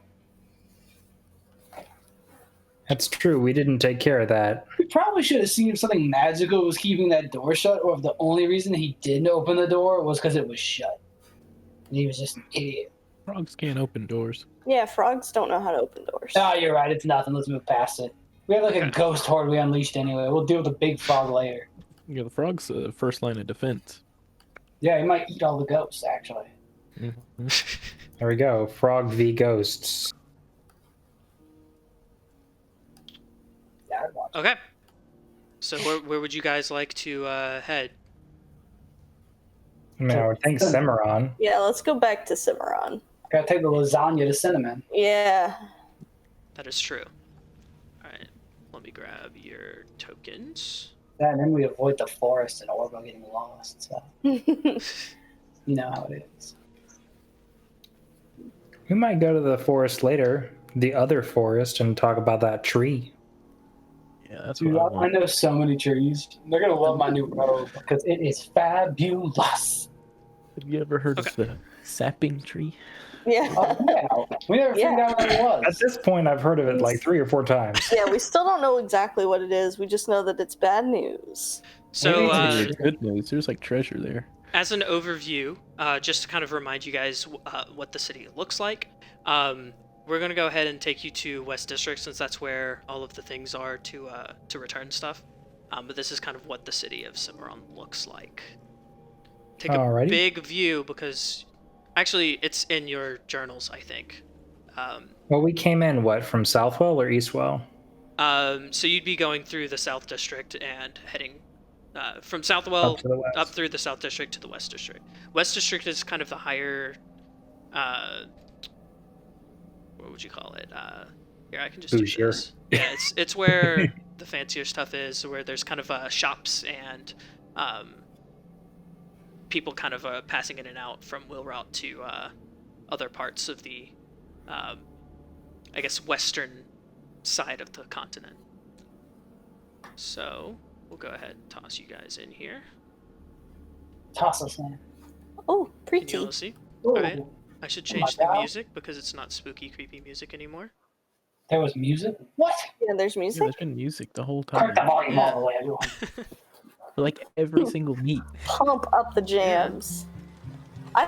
That's true. We didn't take care of that. We probably should have seen if something magical was keeping that door shut, or if the only reason he didn't open the door was because it was shut. And he was just an idiot. Frogs can't open doors. Yeah, frogs don't know how to open doors. Oh, you're right. It's nothing. Let's move past it. We have like a ghost horde we unleashed anyway. We'll deal with the big frog later. Yeah, the frog's the first line of defense. Yeah, he might eat all the ghosts, actually. Mm-hmm. There we go. Frog v Ghosts. Yeah, I'd watch. Okay. So where would you guys like to head? I mean, I would think Cimarron. Yeah, let's go back to Cimarron. Gotta take the lasagna to cinnamon. Yeah. That is true. All right. Let me grab your tokens. Yeah, and then we avoid the forest and Orbo getting lost. So you know how it is. We might go to the forest later, the other forest, and talk about that tree. Yeah, that's Dude, what I I want. know so many trees. They're gonna love my new robe because it is fabulous. Have you ever heard Okay. of the sapping tree? Yeah. Oh, yeah. We never figured out what it At was. this point, I've heard of it like 3 or 4 times. Yeah, we still don't know exactly what it is. We just know that it's bad news. So It's good news. There's like treasure there. as an overview, just to kind of remind you guys what the city looks like, we're going to go ahead and take you to West District since that's where all of the things are to return stuff. But this is kind of what the city of Cimarron looks like. Take a Alrighty. big view because actually it's in your journals, I think. Well, we came in, what, from Southwell or Eastwell? So you'd be going through the South District and heading from Southwell Up to the west. up through the South District to the West District. West District is kind of the higher. What would you call it? Here, I can just do Bougier. this. Yeah, it's where the fancier stuff is, where there's kind of shops and people kind of passing in and out from Will Route to other parts of the, I guess, western side of the continent. So we'll go ahead and toss you guys in here. Toss us in. Oh, Can pretty. you all see? Ooh, Alright. I should Oh my change the God. music because it's not spooky, creepy music anymore. there was music? What? Yeah, there's Yeah, music. there's been music the whole Crank time. the volume all the way, everyone. For like every single meet. Pump up the jams. I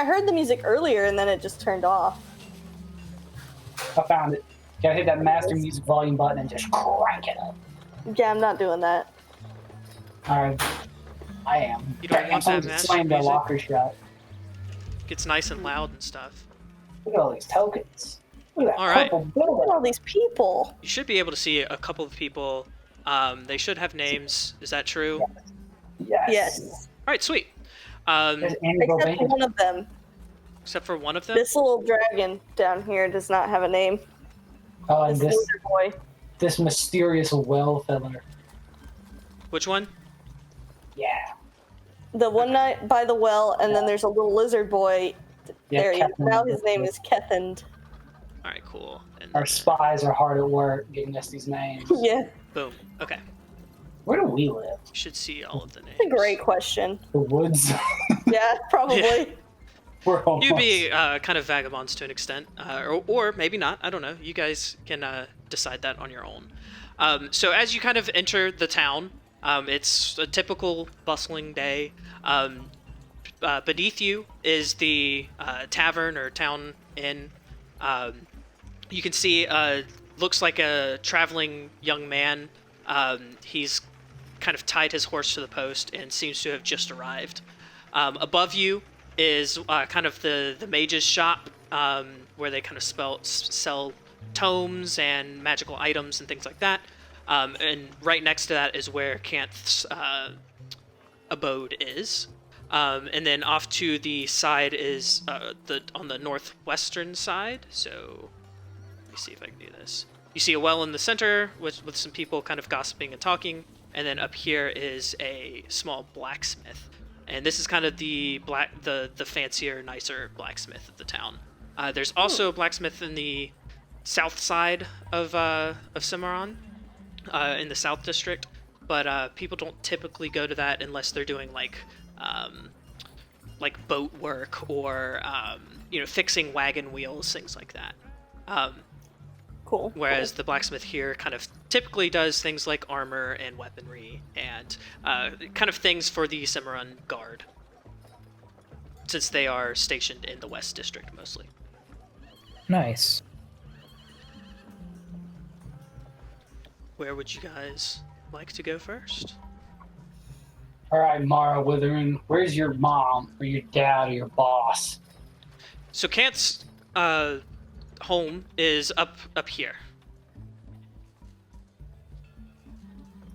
heard the music earlier and then it just turned off. I found it. Gotta hit that master music volume button and just crank it up. Yeah, I'm not doing that. Alright. I am. You don't want that to master slam the music? locker shut. Gets nice and loud and stuff. Look at all these tokens. Look at that All right. purple Look at building. all these people. You should be able to see a couple of people. They should have names. Is that true? Yes. Yes. All right, sweet. There's Andy Except for Bobank. one of them. Except for one of them. This little dragon down here does not have a name. Oh, and This lizard boy. this mysterious well filler. Which one? Yeah. The one night by the well, and then there's a little lizard boy. Yeah, There he is. Captain- Now his name is Kethend. All right, cool. And Our spies are hard at work getting us these names. Yeah, boom. Okay. Where do we live? You should see all of the names. that's a great question. The woods. Yeah, probably. Yeah. We're almost. You'd be kind of vagabonds to an extent, or maybe not. I don't know. You guys can decide that on your own. So as you kind of enter the town, it's a typical bustling day. Beneath you is the tavern or town inn. You can see looks like a traveling young man. He's kind of tied his horse to the post and seems to have just arrived. Above you is kind of the mage's shop, where they kind of sell tomes and magical items and things like that. And right next to that is where Canth's abode is. And then off to the side is on the northwestern side. So let me see if I can do this. You see a well in the center with some people kind of gossiping and talking. And then up here is a small blacksmith. And this is kind of the fancier, nicer blacksmith of the town. There's also a blacksmith in the south side of Cimarron, in the South District, but people don't typically go to that unless they're doing like boat work or fixing wagon wheels, things like that. Cool. Whereas the blacksmith here kind of typically does things like armor and weaponry and kind of things for the Cimarron Guard, since they are stationed in the West District mostly. Nice. Where would you guys like to go first? All right, Mara Withering, where's your mom or your dad or your boss? So Canth's home is up here.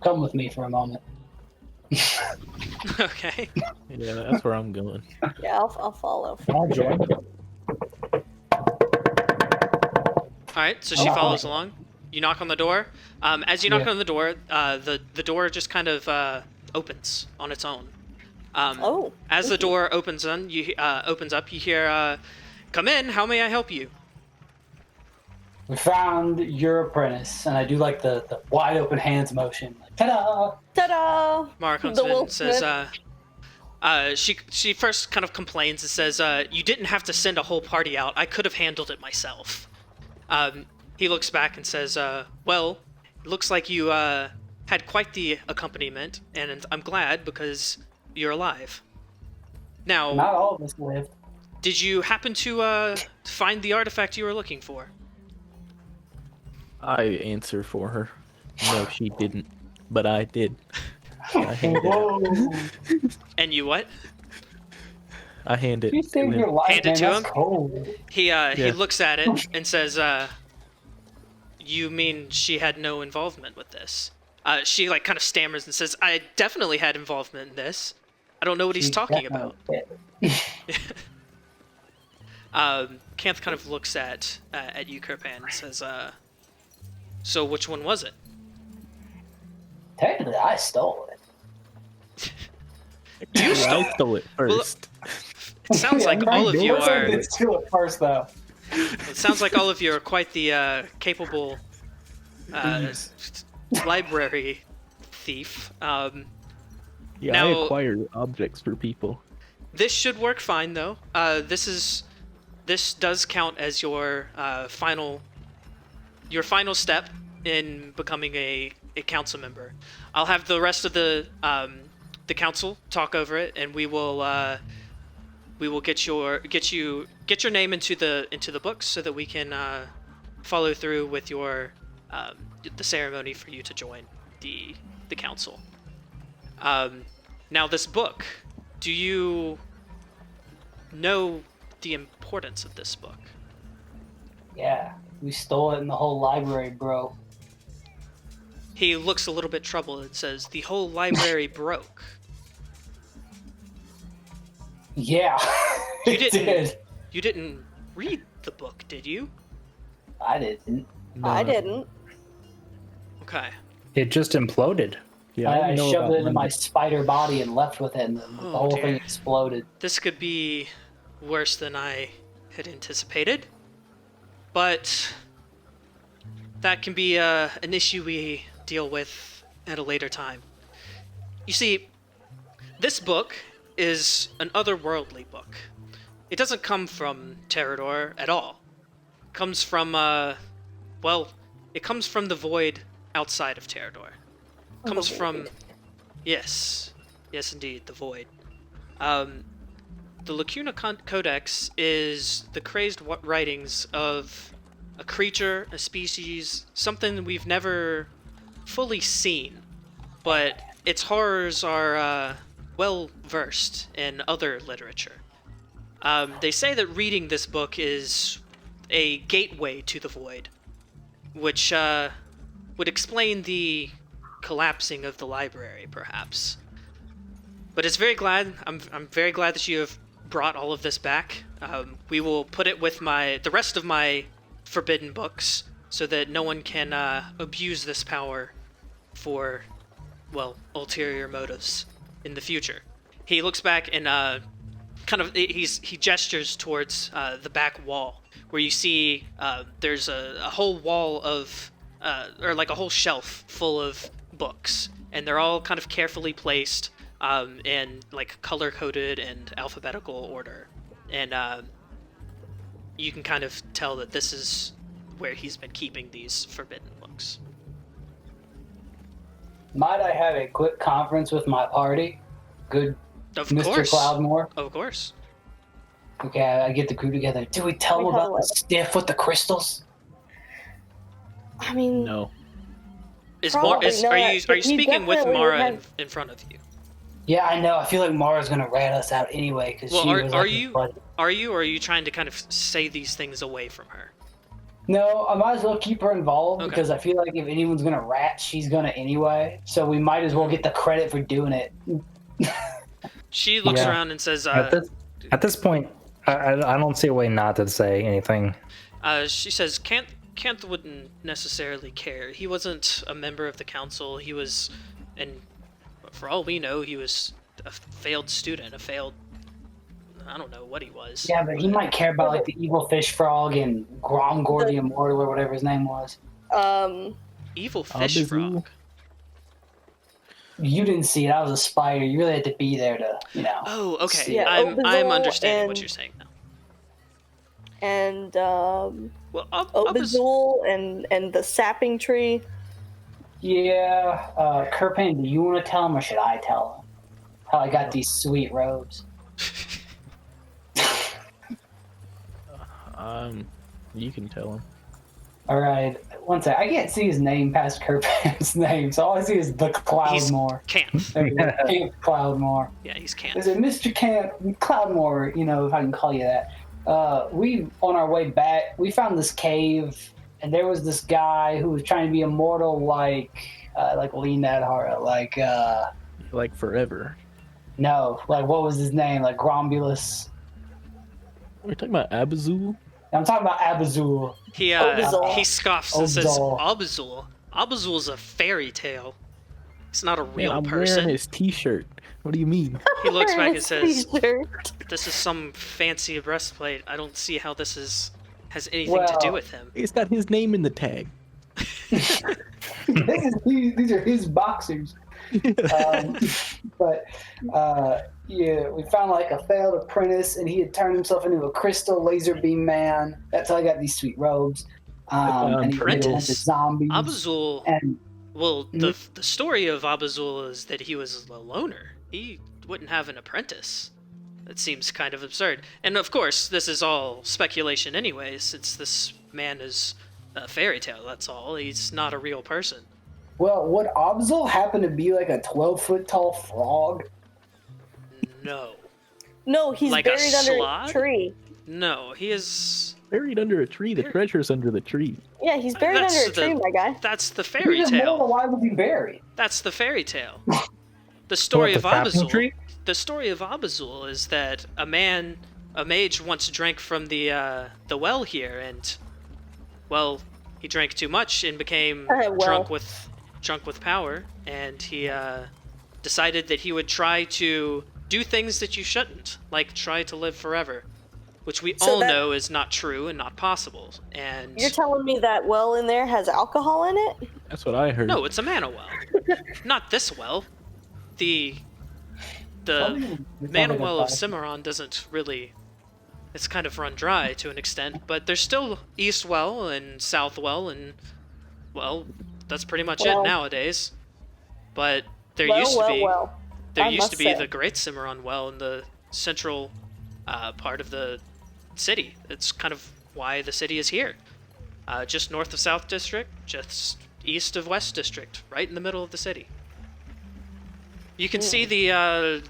Come with me for a moment. Okay. Yeah, that's where I'm going. Yeah, I'll follow. I'll join. All right, so she follows along. You knock on the door. As you knock Yeah. on the door, the door just kind of opens on its own. As the door opens up, you hear, "Come in. How may I help you?" We found your apprentice, and I do like the wide open hands motion. Like, ta-da! Ta-da! Mara comes The in Will and says, Smith. she first kind of complains and says, "You didn't have to send a whole party out. I could have handled it myself." He looks back and says, "Well, it looks like you had quite the accompaniment, and I'm glad because you're alive. Now, Not all of us lived. did you happen to find the artifact you were looking for?" I answer for her. No, she didn't, but I did. I hand it out. Whoa! And you what? I hand it You to saved your him. life, Hand it man. to That's him? cold. He Yeah. looks at it and says, "You mean she had no involvement with this?" She like kind of stammers and says, "I definitely had involvement in this. I don't know what he's talking about." Kanth kind of looks at you, Kirpan, and says, "So which one was it?" Technically, I stole it. You I stole it first. It sounds like all of you are. Let's do it first, though. It sounds like all of you are quite the capable library thief. Yeah, now, I acquire objects for people. This should work fine, though. This does count as your final step in becoming a council member. I'll have the rest of the council talk over it, and we will get your name into the books so that we can follow through with your the ceremony for you to join the council. Now, this book, do you know the importance of this book? Yeah, we stole it in the whole library, bro. He looks a little bit troubled and says, "The whole library broke." Yeah, You it didn't. did. You didn't read the book, did you? I didn't. I didn't. Okay. It just imploded. Yeah, I know shoved about it into my Monday. spider body and left with it, and the Oh, whole dear. thing exploded. This could be worse than I had anticipated, but that can be an issue we deal with at a later time. You see, this book is an otherworldly book. It doesn't come from Terador at all. It comes from, it comes from the void outside of Terador. It comes from, yes indeed, the void. The Lacuna Codex is the crazed writings of a creature, a species, something we've never fully seen, but its horrors are well versed in other literature. They say that reading this book is a gateway to the void, which would explain the collapsing of the library, perhaps. But I'm very glad that you have brought all of this back. We will put it with the rest of my forbidden books, so that no one can abuse this power for, ulterior motives in the future. He looks back and he gestures towards the back wall, where you see there's a whole wall of, or like a whole shelf full of books, and they're all kind of carefully placed in like color-coded and alphabetical order, and you can kind of tell that this is where he's been keeping these forbidden books. Might I have a quick conference with my party? Good Of Mr. course. Cloudmore? Of course. Okay, I get the crew together. Do we tell them about the stiff with the crystals? I mean, No. Probably Are not, you he speaking with definitely Mara had- in front of you? Yeah, I know. I feel like Mara's gonna rat us out anyway because Well, she was. are like, you? buddy. Or are you trying to kind of say these things away from her? No, I might as well keep her involved Okay. because I feel like if anyone's gonna rat, she's gonna anyway. So we might as well get the credit for doing it. She looks Yeah. around and says, At this point, I don't see a way not to say anything. she says, Kanth wouldn't necessarily care. He wasn't a member of the council. He was, and for all we know, he was a failed student, I don't know what he was. Yeah, but he might care about like the evil fish frog and Gromgor the Immortal or whatever his name was. Evil fish Abizu. frog. You didn't see it. I was a spider. You really had to be there to, Oh, okay. Yeah, I'm Obizol understanding what and- you're saying now. and Well, Obizul and the sapping tree. Yeah, Kirpan, do you want to tell him or should I tell him how I got these sweet robes? You can tell him. All right, one sec. I can't see his name past Kirpan's name, so all I see is the Cloudmore. Kanth. There you go. Camp Cloudmore. Yeah, he's Is Kanth. it Mr. Camp Cloudmore? If I can call you that. We on our way back, we found this cave, and there was this guy who was trying to be immortal, like like lean that hard, like forever. no, like what was his name? Like Gromulus. We're talking about Abazul. I'm talking about Abazul. He scoffs and says, Obzul. Abazul. Abazul's a fairy tale. It's not a Man, real I'm person. wearing his T-shirt. What do you mean? He looks back and His says, t-shirt. this is some fancy breastplate. I don't see how this has anything to do with him. It's got his name in the tag. These are his boxers. But yeah, we found like a failed apprentice, and he had turned himself into a crystal laser beam man. That's how he got these sweet robes. And he apprentice? went into zombies. Abazul. And Well, the story of Abazul is that he was a loner. He wouldn't have an apprentice. That seems kind of absurd. And of course, this is all speculation anyway, since this man is a fairy tale, that's all. He's not a real person. well, would Abzul happen to be like a 12-foot tall frog? No. No, he's Like a buried under slod? a tree. No, he is... Buried under a tree. The treasure's under the tree. Yeah, he's buried That's under a tree, my guy. That's the fairy He's immortal, tale. why was he buried? That's the fairy tale. The story of the crafting Abazul... tree? The story of Abazul is that a mage once drank from the well here, and, well, he drank too much and became drunk with power, and he decided that he would try to do things that you shouldn't, like try to live forever, which we all know is not true and not possible. And You're telling me that well in there has alcohol in it? That's what I heard. no, it's a mana well, not this well. The mana well of Cimarron doesn't really. It's kind of run dry to an extent, but there's still East Well and South Well, and well, that's pretty much it nowadays. But there used to be there used to be the Great Cimarron Well in the central part of the city. It's kind of why the city is here, just north of South District, just east of West District, right in the middle of the city. You can see the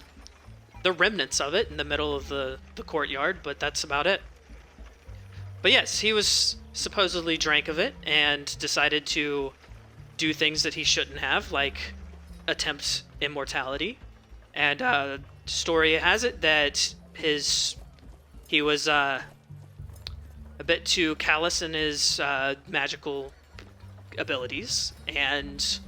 remnants of it in the middle of the courtyard, but that's about it. But yes, he was supposedly drank of it and decided to do things that he shouldn't have, like attempt immortality. And story has it that he was a bit too callous in his magical abilities and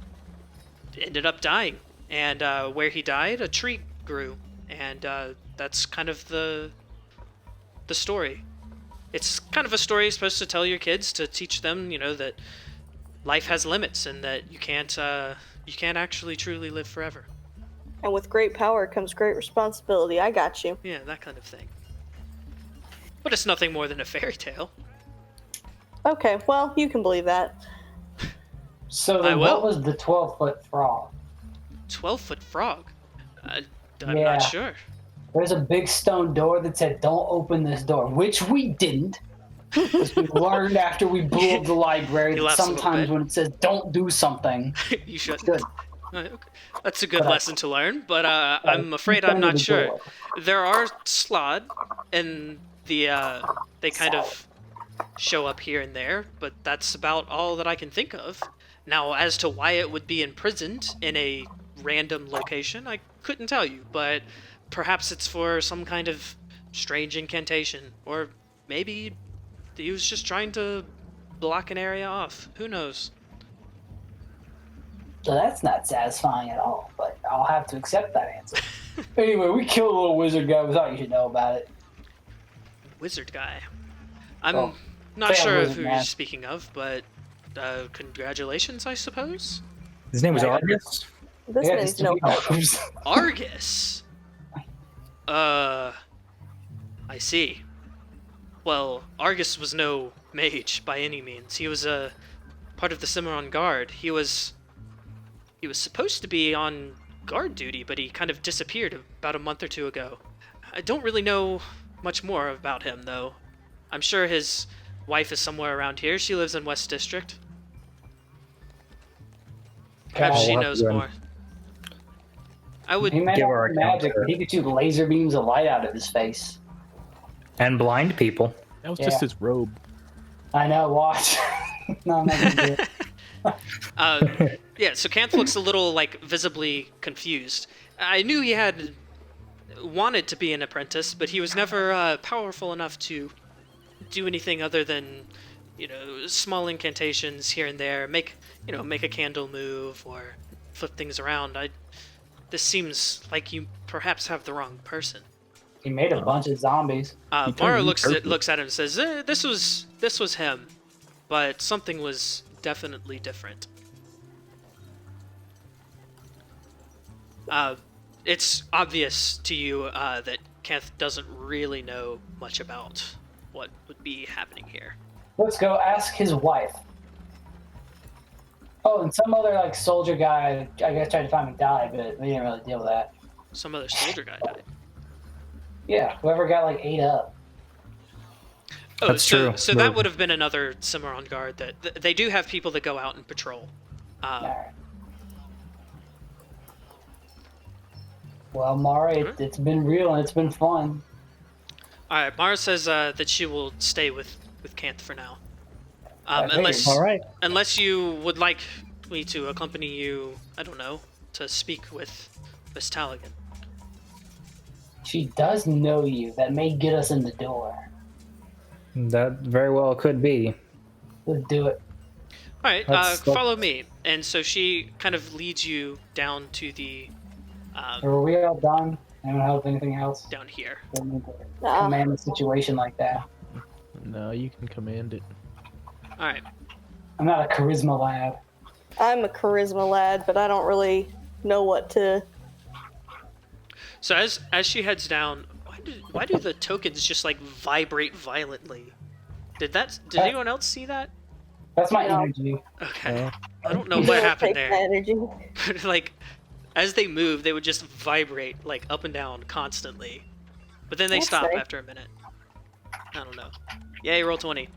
ended up dying. And where he died, a tree grew, and that's kind of the story. It's kind of a story you're supposed to tell your kids to teach them, that life has limits and that you can't actually truly live forever. And with great power comes great responsibility. I got you. Yeah, that kind of thing. But it's nothing more than a fairy tale. Okay, well, you can believe that. So then what was the 12-foot frog? 12-foot frog? I'm Yeah. not sure. There's a big stone door that said, "Don't open this door," which we didn't. Because we learned after we blew up the library You that left a little sometimes bit. when it says "don't do something," You should. it's good. Okay. That's a good But I- lesson to learn, but I'm afraid I'm not the sure. door. There are slod, and they kind of show up here and there, but that's about all that I can think of. Now, as to why it would be imprisoned in a random location, I couldn't tell you, but perhaps it's for some kind of strange incantation, or maybe he was just trying to block an area off. Who knows? So that's not satisfying at all, but I'll have to accept that answer. Anyway, we killed a little wizard guy. We thought you should know about it. Wizard guy. I'm Oh, not fair sure of wizard who man. you're speaking of, but congratulations, I suppose. His name was Yeah. Argus. This Yeah, means just no to be help. honest. Argus. I see. Well, Argus was no mage by any means. He was a part of the Cimarron Guard. He was supposed to be on guard duty, but he kind of disappeared about a month or two ago. I don't really know much more about him, though. I'm sure his wife is somewhere around here. She lives in West District. Perhaps I'll she have knows to, more. I would. He may Give not our have account magic, to- but he could shoot laser beams of light out of his face. And blind people. That was Yeah. just his robe. I know. Watch. No, I'm not gonna do it. Yeah, so Kanth looks a little, like, visibly confused. I knew he had wanted to be an apprentice, but he was never powerful enough to do anything other than, small incantations here and there, make a candle move or flip things around. This seems like you perhaps have the wrong person. He made a bunch of zombies. Mara looks at him and says, this was him, but something was definitely different. It's obvious to you that Kanth doesn't really know much about what would be happening here. Let's go ask his wife. Oh, and some other like soldier guy, I guess, tried to find me died, but we didn't really deal with that. Some other soldier guy died. Yeah, whoever got like ate up. Oh, That's true. So that would have been another Cimarron guard. That they do have people that go out and patrol. Alright. Well, Mara, it's been real and it's been fun. All right, Mara says that she will stay with Kanth for now. I figured. All right. Unless you would like me to accompany you, I don't know, to speak with Miss Taligan. She does know you. That may get us in the door. That very well could be. Let's do it. All right, Let's- follow me. And so she kind of leads you down to the Are we all done? Anyone help anything else? down here. Don't need to command a situation like that. No, you can command it. All right. I'm not a charisma lad. I'm a charisma lad, but I don't really know what to. So as she heads down, why do the tokens just like vibrate violently? Did anyone else see that? That's my No. energy. Okay. I don't know You what don't happened take there. the energy. But like, as they move, they would just vibrate like up and down constantly. But then they That's stop nice. after a minute. I don't know. Yay, roll 20.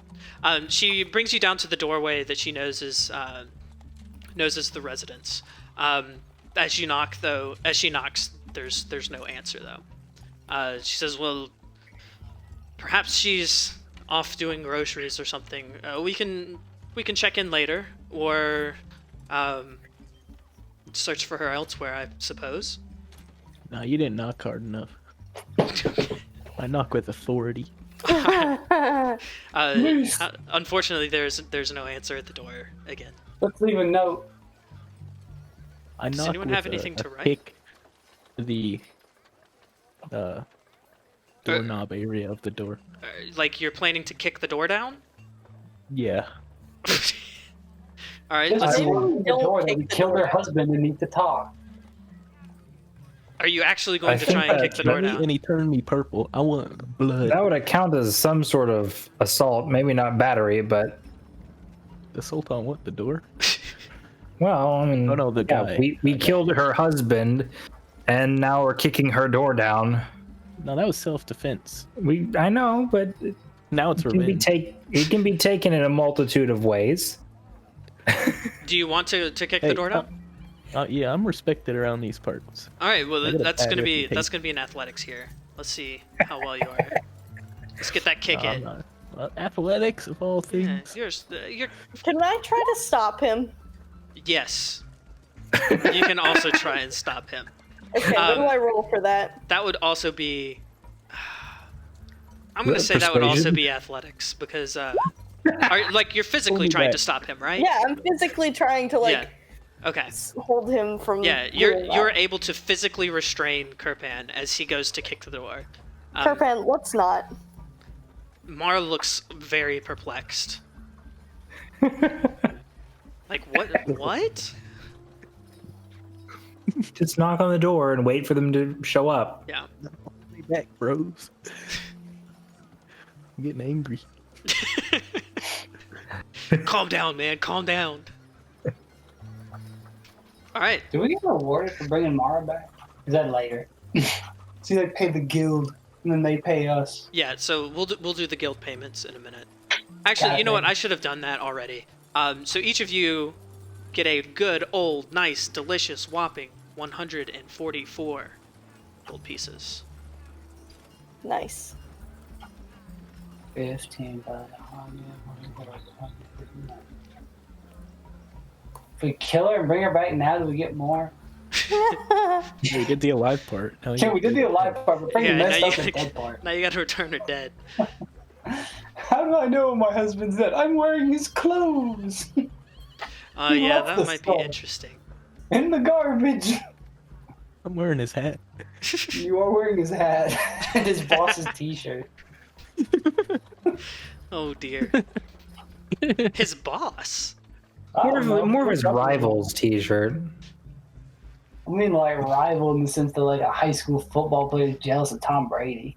She brings you down to the doorway that she knows is the residence. As she knocks, there's no answer though. She says, "Well, perhaps she's off doing groceries or something. We can check in later, or search for her elsewhere, I suppose." No, you didn't knock hard enough. I knock with authority. Unfortunately, there's no answer at the door again. Let's leave a note. I Does knock anyone with have anything to write? Pick the doorknob area of the door. Like you're planning to kick the door down? Yeah. All right. Just Let's. leave the door that kick we the killed door her down. husband and need to talk. Are you actually going I to think try and that kick the door And down? he turned me purple. I want blood. That would count as some sort of assault. Maybe not battery, but Assault on what? The door? well, I mean, Oh, no, the yeah, guy. we killed her husband, and now we're kicking her door down. No, that was self-defense. I know, but Now it's it can be revenge. it can be taken in a multitude of ways. Do you want to kick Hey, the door down? Yeah, I'm respected around these parts. All right. Well, I got a that's bad gonna be reputation. an athletics here. Let's see how well you are. Let's get that kick in. Athletics of all Yeah, things. you're Can I try to stop him? yes. You can also try and stop him. Okay, what do I roll for that? That would also be. I'm gonna say that would also be athletics because you're physically Only trying that. to stop him, right? Yeah, I'm physically trying to Yeah. Okay. hold him from. Yeah, doing you're that. able to physically restrain Kirpan as he goes to kick the door. Kirpan, let's not. Mara looks very perplexed. Like what? What? Just knock on the door and wait for them to show up. Yeah. Stay back, bros. I'm getting angry. Calm down, man. Calm down. All right. Do we get rewarded for bringing Mara back? Is that later? See, they pay the guild, and then they pay us. Yeah. So we'll do the guild payments in a minute. Actually, you know what? I should have done that already. So each of you get a good, old, nice, delicious, whopping 144 gold pieces. Nice. 15 by If we kill her and bring her back now, do we get more? We did the alive part. Now Yeah, we did the alive part, but pretty Yeah, messed now up you the gotta- dead part. Now you gotta return her dead. How do I know my husband's dead? I'm wearing his clothes He Yeah, left that the might skull. be interesting. in the garbage. I'm wearing his hat. You are wearing his hat and his boss's t-shirt. Oh dear. His boss. I don't know. More of his rival's t-shirt. I mean, like, rival in the sense that, like, a high school football player is jealous of Tom Brady.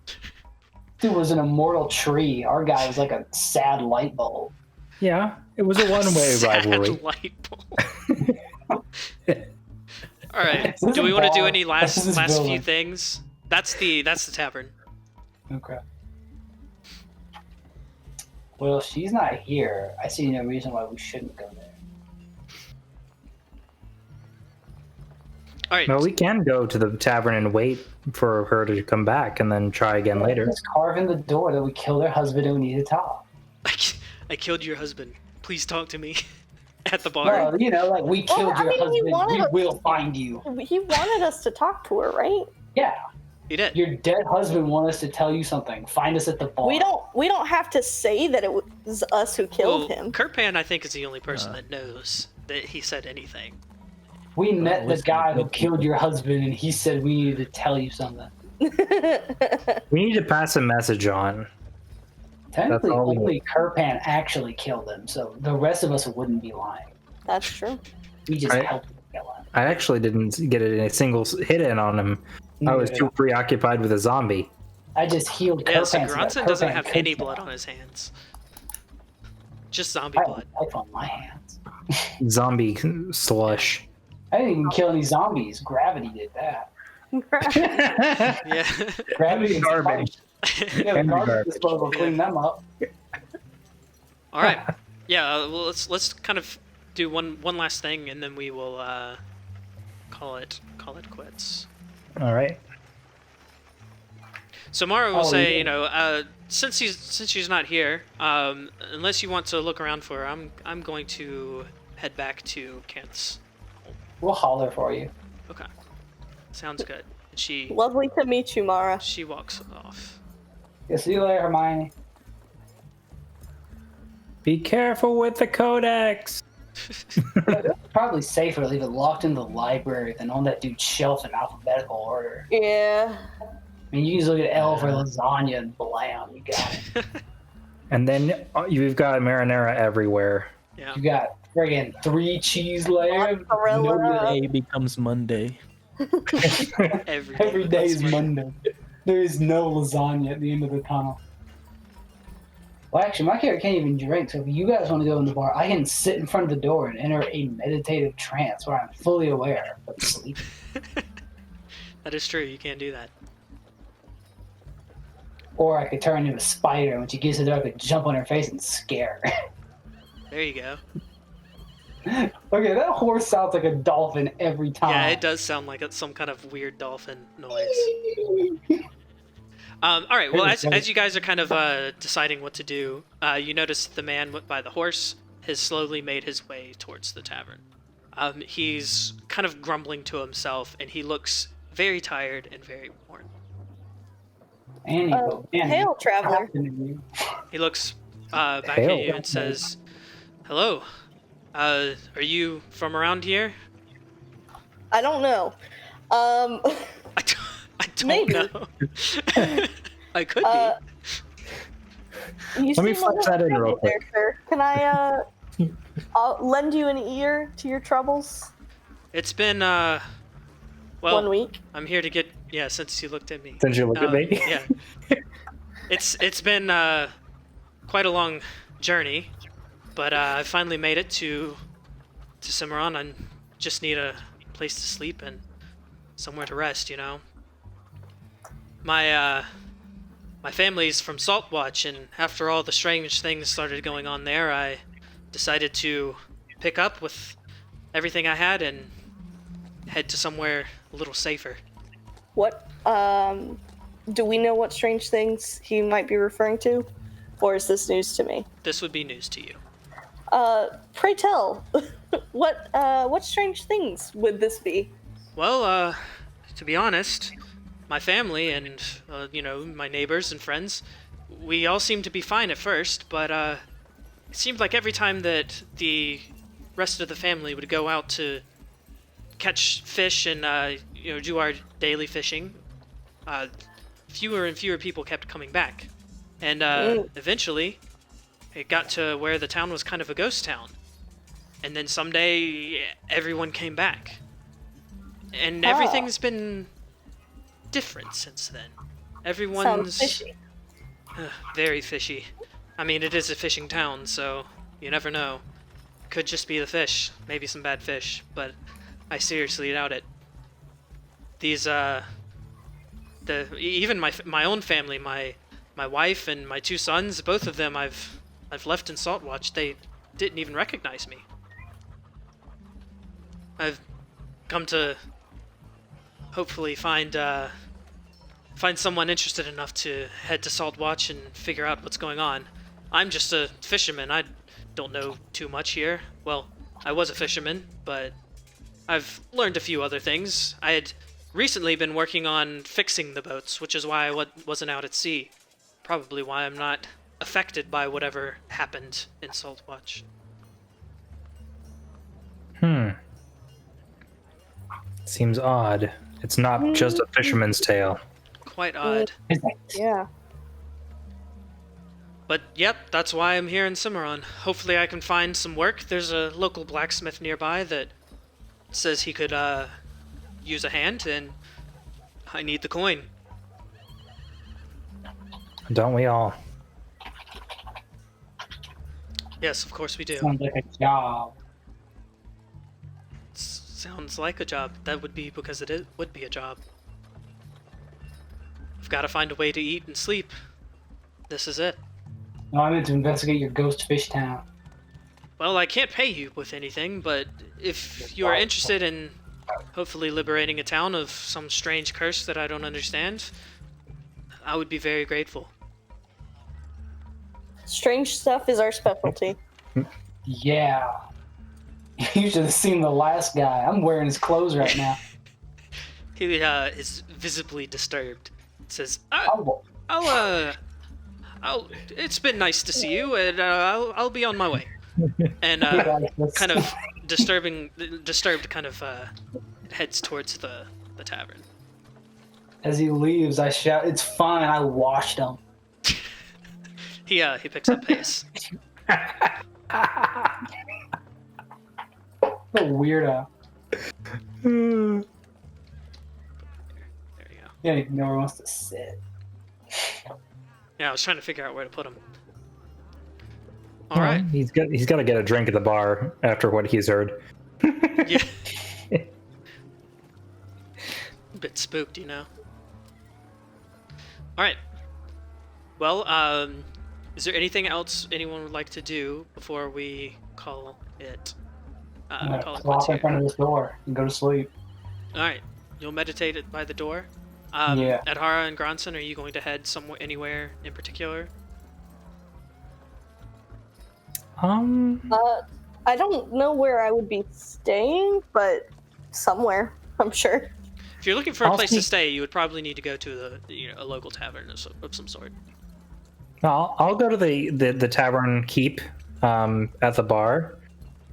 Dude was an immortal tree. Our guy was like a sad light bulb. Yeah, it was a one-way Sad rivalry. light bulb. All right. This Do is we want to do bar. any This is last few building. things? That's the tavern. Okay. Well, if she's not here, I see no reason why we shouldn't go there. All right. Well, we can go to the tavern and wait for her to come back and then try again later. Just carve in the door that we killed her husband and we need to talk. I killed your husband. Please talk to me at the bar. Well, you know, like, we killed I your mean, he husband. wanted We us- will find you. He wanted us to talk to her, right? Yeah. He did. Your dead husband wanted us to tell you something. Find us at the bar. We don't have to say that it was us who killed him. Kirpan, I think, is the only person that knows that he said anything. We met the listen, guy who good killed your husband and he said we needed to tell you something. We need to pass a message on. Technically, all we only Kirpan actually killed him, so the rest of us wouldn't be lying. That's true. We just Right. helped him kill him. I actually didn't get a single hit in on him. I was too preoccupied with a zombie. I just healed Yeah, Kirpan. so that Gronson doesn't Kirpan have could any kill blood him. on his hands. Just zombie I blood. have life on my hands. Zombie slush. I didn't even kill any zombies. Gravity did that. Yeah. Gravity and Garbage. Sponge. Yeah, the And garbage garbage. disposal cleaned them up. All right. Yeah. Well, let's kind of do one last thing, and then we will call it quits. All right. So Mara will Oh, say, yeah. you know, since she's not here, unless you want to look around for her, I'm going to head back to Kent's. We'll holler for you. Okay. Sounds good. And she Lovely to meet you, Mara. walks off. Yeah, see you later, Hermione. Be careful with the codex. Probably safer to leave it locked in the library than on that dude's shelf in alphabetical order. Yeah. I mean, you can just look at L for lasagna and blam, you got it. And then you've got marinara everywhere. Yeah. You got friggin' 3 cheese layers. Mozzarella. Today becomes Monday. Every day is Monday. There is no lasagna at the end of the tunnel. Well, actually, my character can't even drink, so if you guys want to go in the bar, I can sit in front of the door and enter a meditative trance where I'm fully aware but sleeping. That is true. You can't do that. Or I could turn into a spider, and when she gets to the door, I could jump on her face and scare her. There you go. Okay, that horse sounds like a dolphin every time. Yeah, it does sound like it's some kind of weird dolphin noise. All right. Well, as you guys are kind of deciding what to do, you notice the man by the horse has slowly made his way towards the tavern. He's kind of grumbling to himself, and he looks very tired and very worn. Annie, Hail, traveler. He looks back Hail. at you and says, "Hello. Are you from around here?" I don't know. I don't Maybe. know. I could Uh, be. You Let me seem a flex little that in real troubled there, sir. Can I I'll lend you an ear to your troubles? It's been well. 1 week. I'm here to get since you looked at me. Since you looked at me? Yeah. It's been quite a long journey, but I finally made it to Cimarron. I just need a place to sleep and somewhere to rest, you know. My family's from Saltwatch, and after all the strange things started going on there, I decided to pick up with everything I had and head to somewhere a little safer. What do we know what strange things he might be referring to? Or is this news to me? This would be news to you. Pray tell. What strange things would this be? Well, to be honest, my family and, my neighbors and friends, we all seemed to be fine at first, but, it seemed like every time that the rest of the family would go out to catch fish and, do our daily fishing, fewer and fewer people kept coming back. And, eventually, it got to where the town was kind of a ghost town. And then someday, everyone came back. And everything's been different since then. Everyone's Sounds fishy. Very fishy. I mean, it is a fishing town, so you never know. Could just be the fish, maybe some bad fish, but I seriously doubt it. These even my own family, my wife and my 2 sons, both of them I've left in Salt Watch. They didn't even recognize me. I've come to hopefully find someone interested enough to head to Salt Watch and figure out what's going on. I'm just a fisherman. I don't know too much here. Well, I was a fisherman, but I've learned a few other things. I had recently been working on fixing the boats, which is why I wasn't out at sea. Probably why I'm not affected by whatever happened in Salt Watch. Seems odd. It's not just a fisherman's tale. Quite odd. Yeah. But yep, that's why I'm here in Cimarron. Hopefully I can find some work. There's a local blacksmith nearby that says he could use a hand, and I need the coin. Don't we all? Yes, of course we do. Sounds like a job. Sounds like a job. That would be because would be a job. I've got to find a way to eat and sleep. This is it. No, I meant to investigate your ghost fish town. Well, I can't pay you with anything, but if you are interested in hopefully liberating a town of some strange curse that I don't understand, I would be very grateful. Strange stuff is our specialty. Yeah. You should have seen the last guy. I'm wearing his clothes right now. He is visibly disturbed. Says, Oh, it's been nice to see you, and I'll be on my way. And kind of disturbed kind of heads towards the tavern. as he leaves, I shout, "It's fine. I washed him." He picks up pace. What a weirdo. There you go. Yeah, he nowhere wants to sit. Yeah, I was trying to figure out where to put him. All right. He's got to get a drink at the bar after what he's heard. Yeah. A bit spooked, you know. All right. Well, is there anything else anyone would like to do before we call it? Call it quits Walk in here. front of this door and go to sleep. All right. You'll meditate by the door. Yeah. Adhara and Gronson, are you going to head anywhere in particular? I don't know where I would be staying, but somewhere, I'm sure. If you're looking for a I'll place to sneak- stay, you would probably need to go to a local tavern of some sort. I'll go to the tavern keep at the bar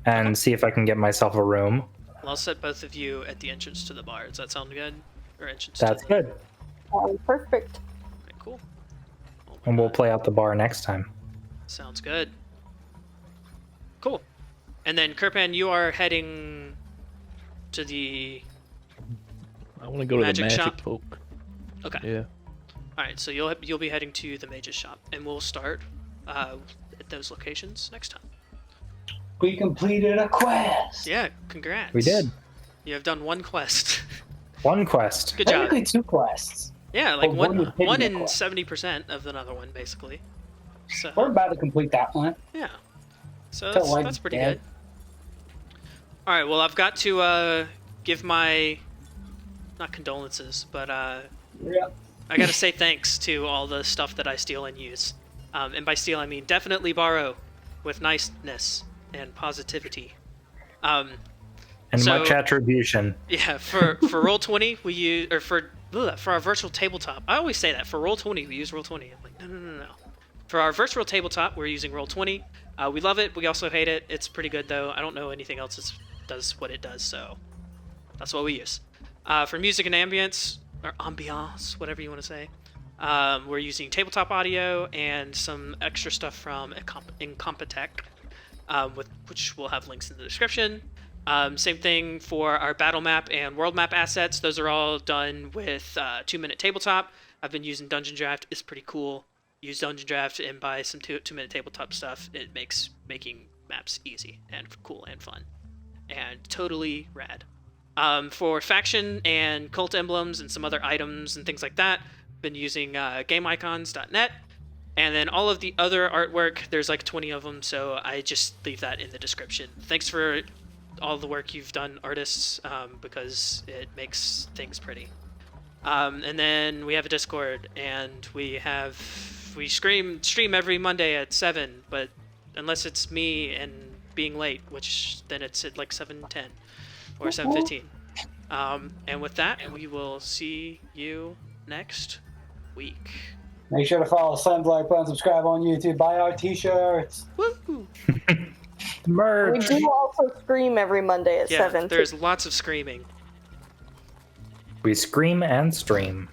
and see if I can get myself a room. Well, I'll set both of you at the entrance to the bar. Does that sound good? Or entrance That's to the... good. Perfect. Okay, cool. And we'll play out the bar next time. Sounds good. Cool. And then, Kirpan, you are heading to the... I want to go to the Magic magic shop? folk. Okay. Yeah. Alright, so you'll be heading to the mage's shop, and we'll start at those locations next time. We completed a quest. Yeah, congrats. We did. You have done one quest. One quest. Good job. Technically 2 quests. Yeah, like Oh, one was hidden one in quest. 70% of another one, basically. So We're about to complete that one. yeah, so Till like that's pretty dead. good. All right, well I've got to give my not condolences, but Yep. I gotta say thanks to all the stuff that I steal and use. And by steal I mean definitely borrow with niceness and positivity. And So- much attribution. Yeah, for Roll20 we use, or for our virtual tabletop. I always say that for Roll20 we use Roll20. I'm like, no. For our virtual tabletop, we're using Roll20. We love it. We also hate it. It's pretty good though. I don't know anything else that does what it does, so that's what we use. For music and ambience, or ambiance, whatever you want to say, we're using tabletop audio and some extra stuff from Incompetech, which we'll have links in the description. Same thing for our battle map and world map assets. Those are all done with 2-minute tabletop. I've been using Dungeon Draft. It's pretty cool. Use Dungeon Draft and buy some 2-minute tabletop stuff. It makes making maps easy and cool and fun and totally rad. For faction and cult emblems and some other items and things like that, been using gameicons.net. And then all of the other artwork, there's like 20 of them, so I just leave that in the description. Thanks for all the work you've done, artists, because it makes things pretty. And then we have a Discord, and we stream every Monday at 7, but unless it's me and being late, which then it's at like 7:10 or 7:15. And with that, we will see you next week. Make sure to follow Sons Like Bun, subscribe on YouTube, buy our t-shirts. Woo! Merch. We do also stream every Monday at Yeah, 7. there's lots of screaming. We scream and stream.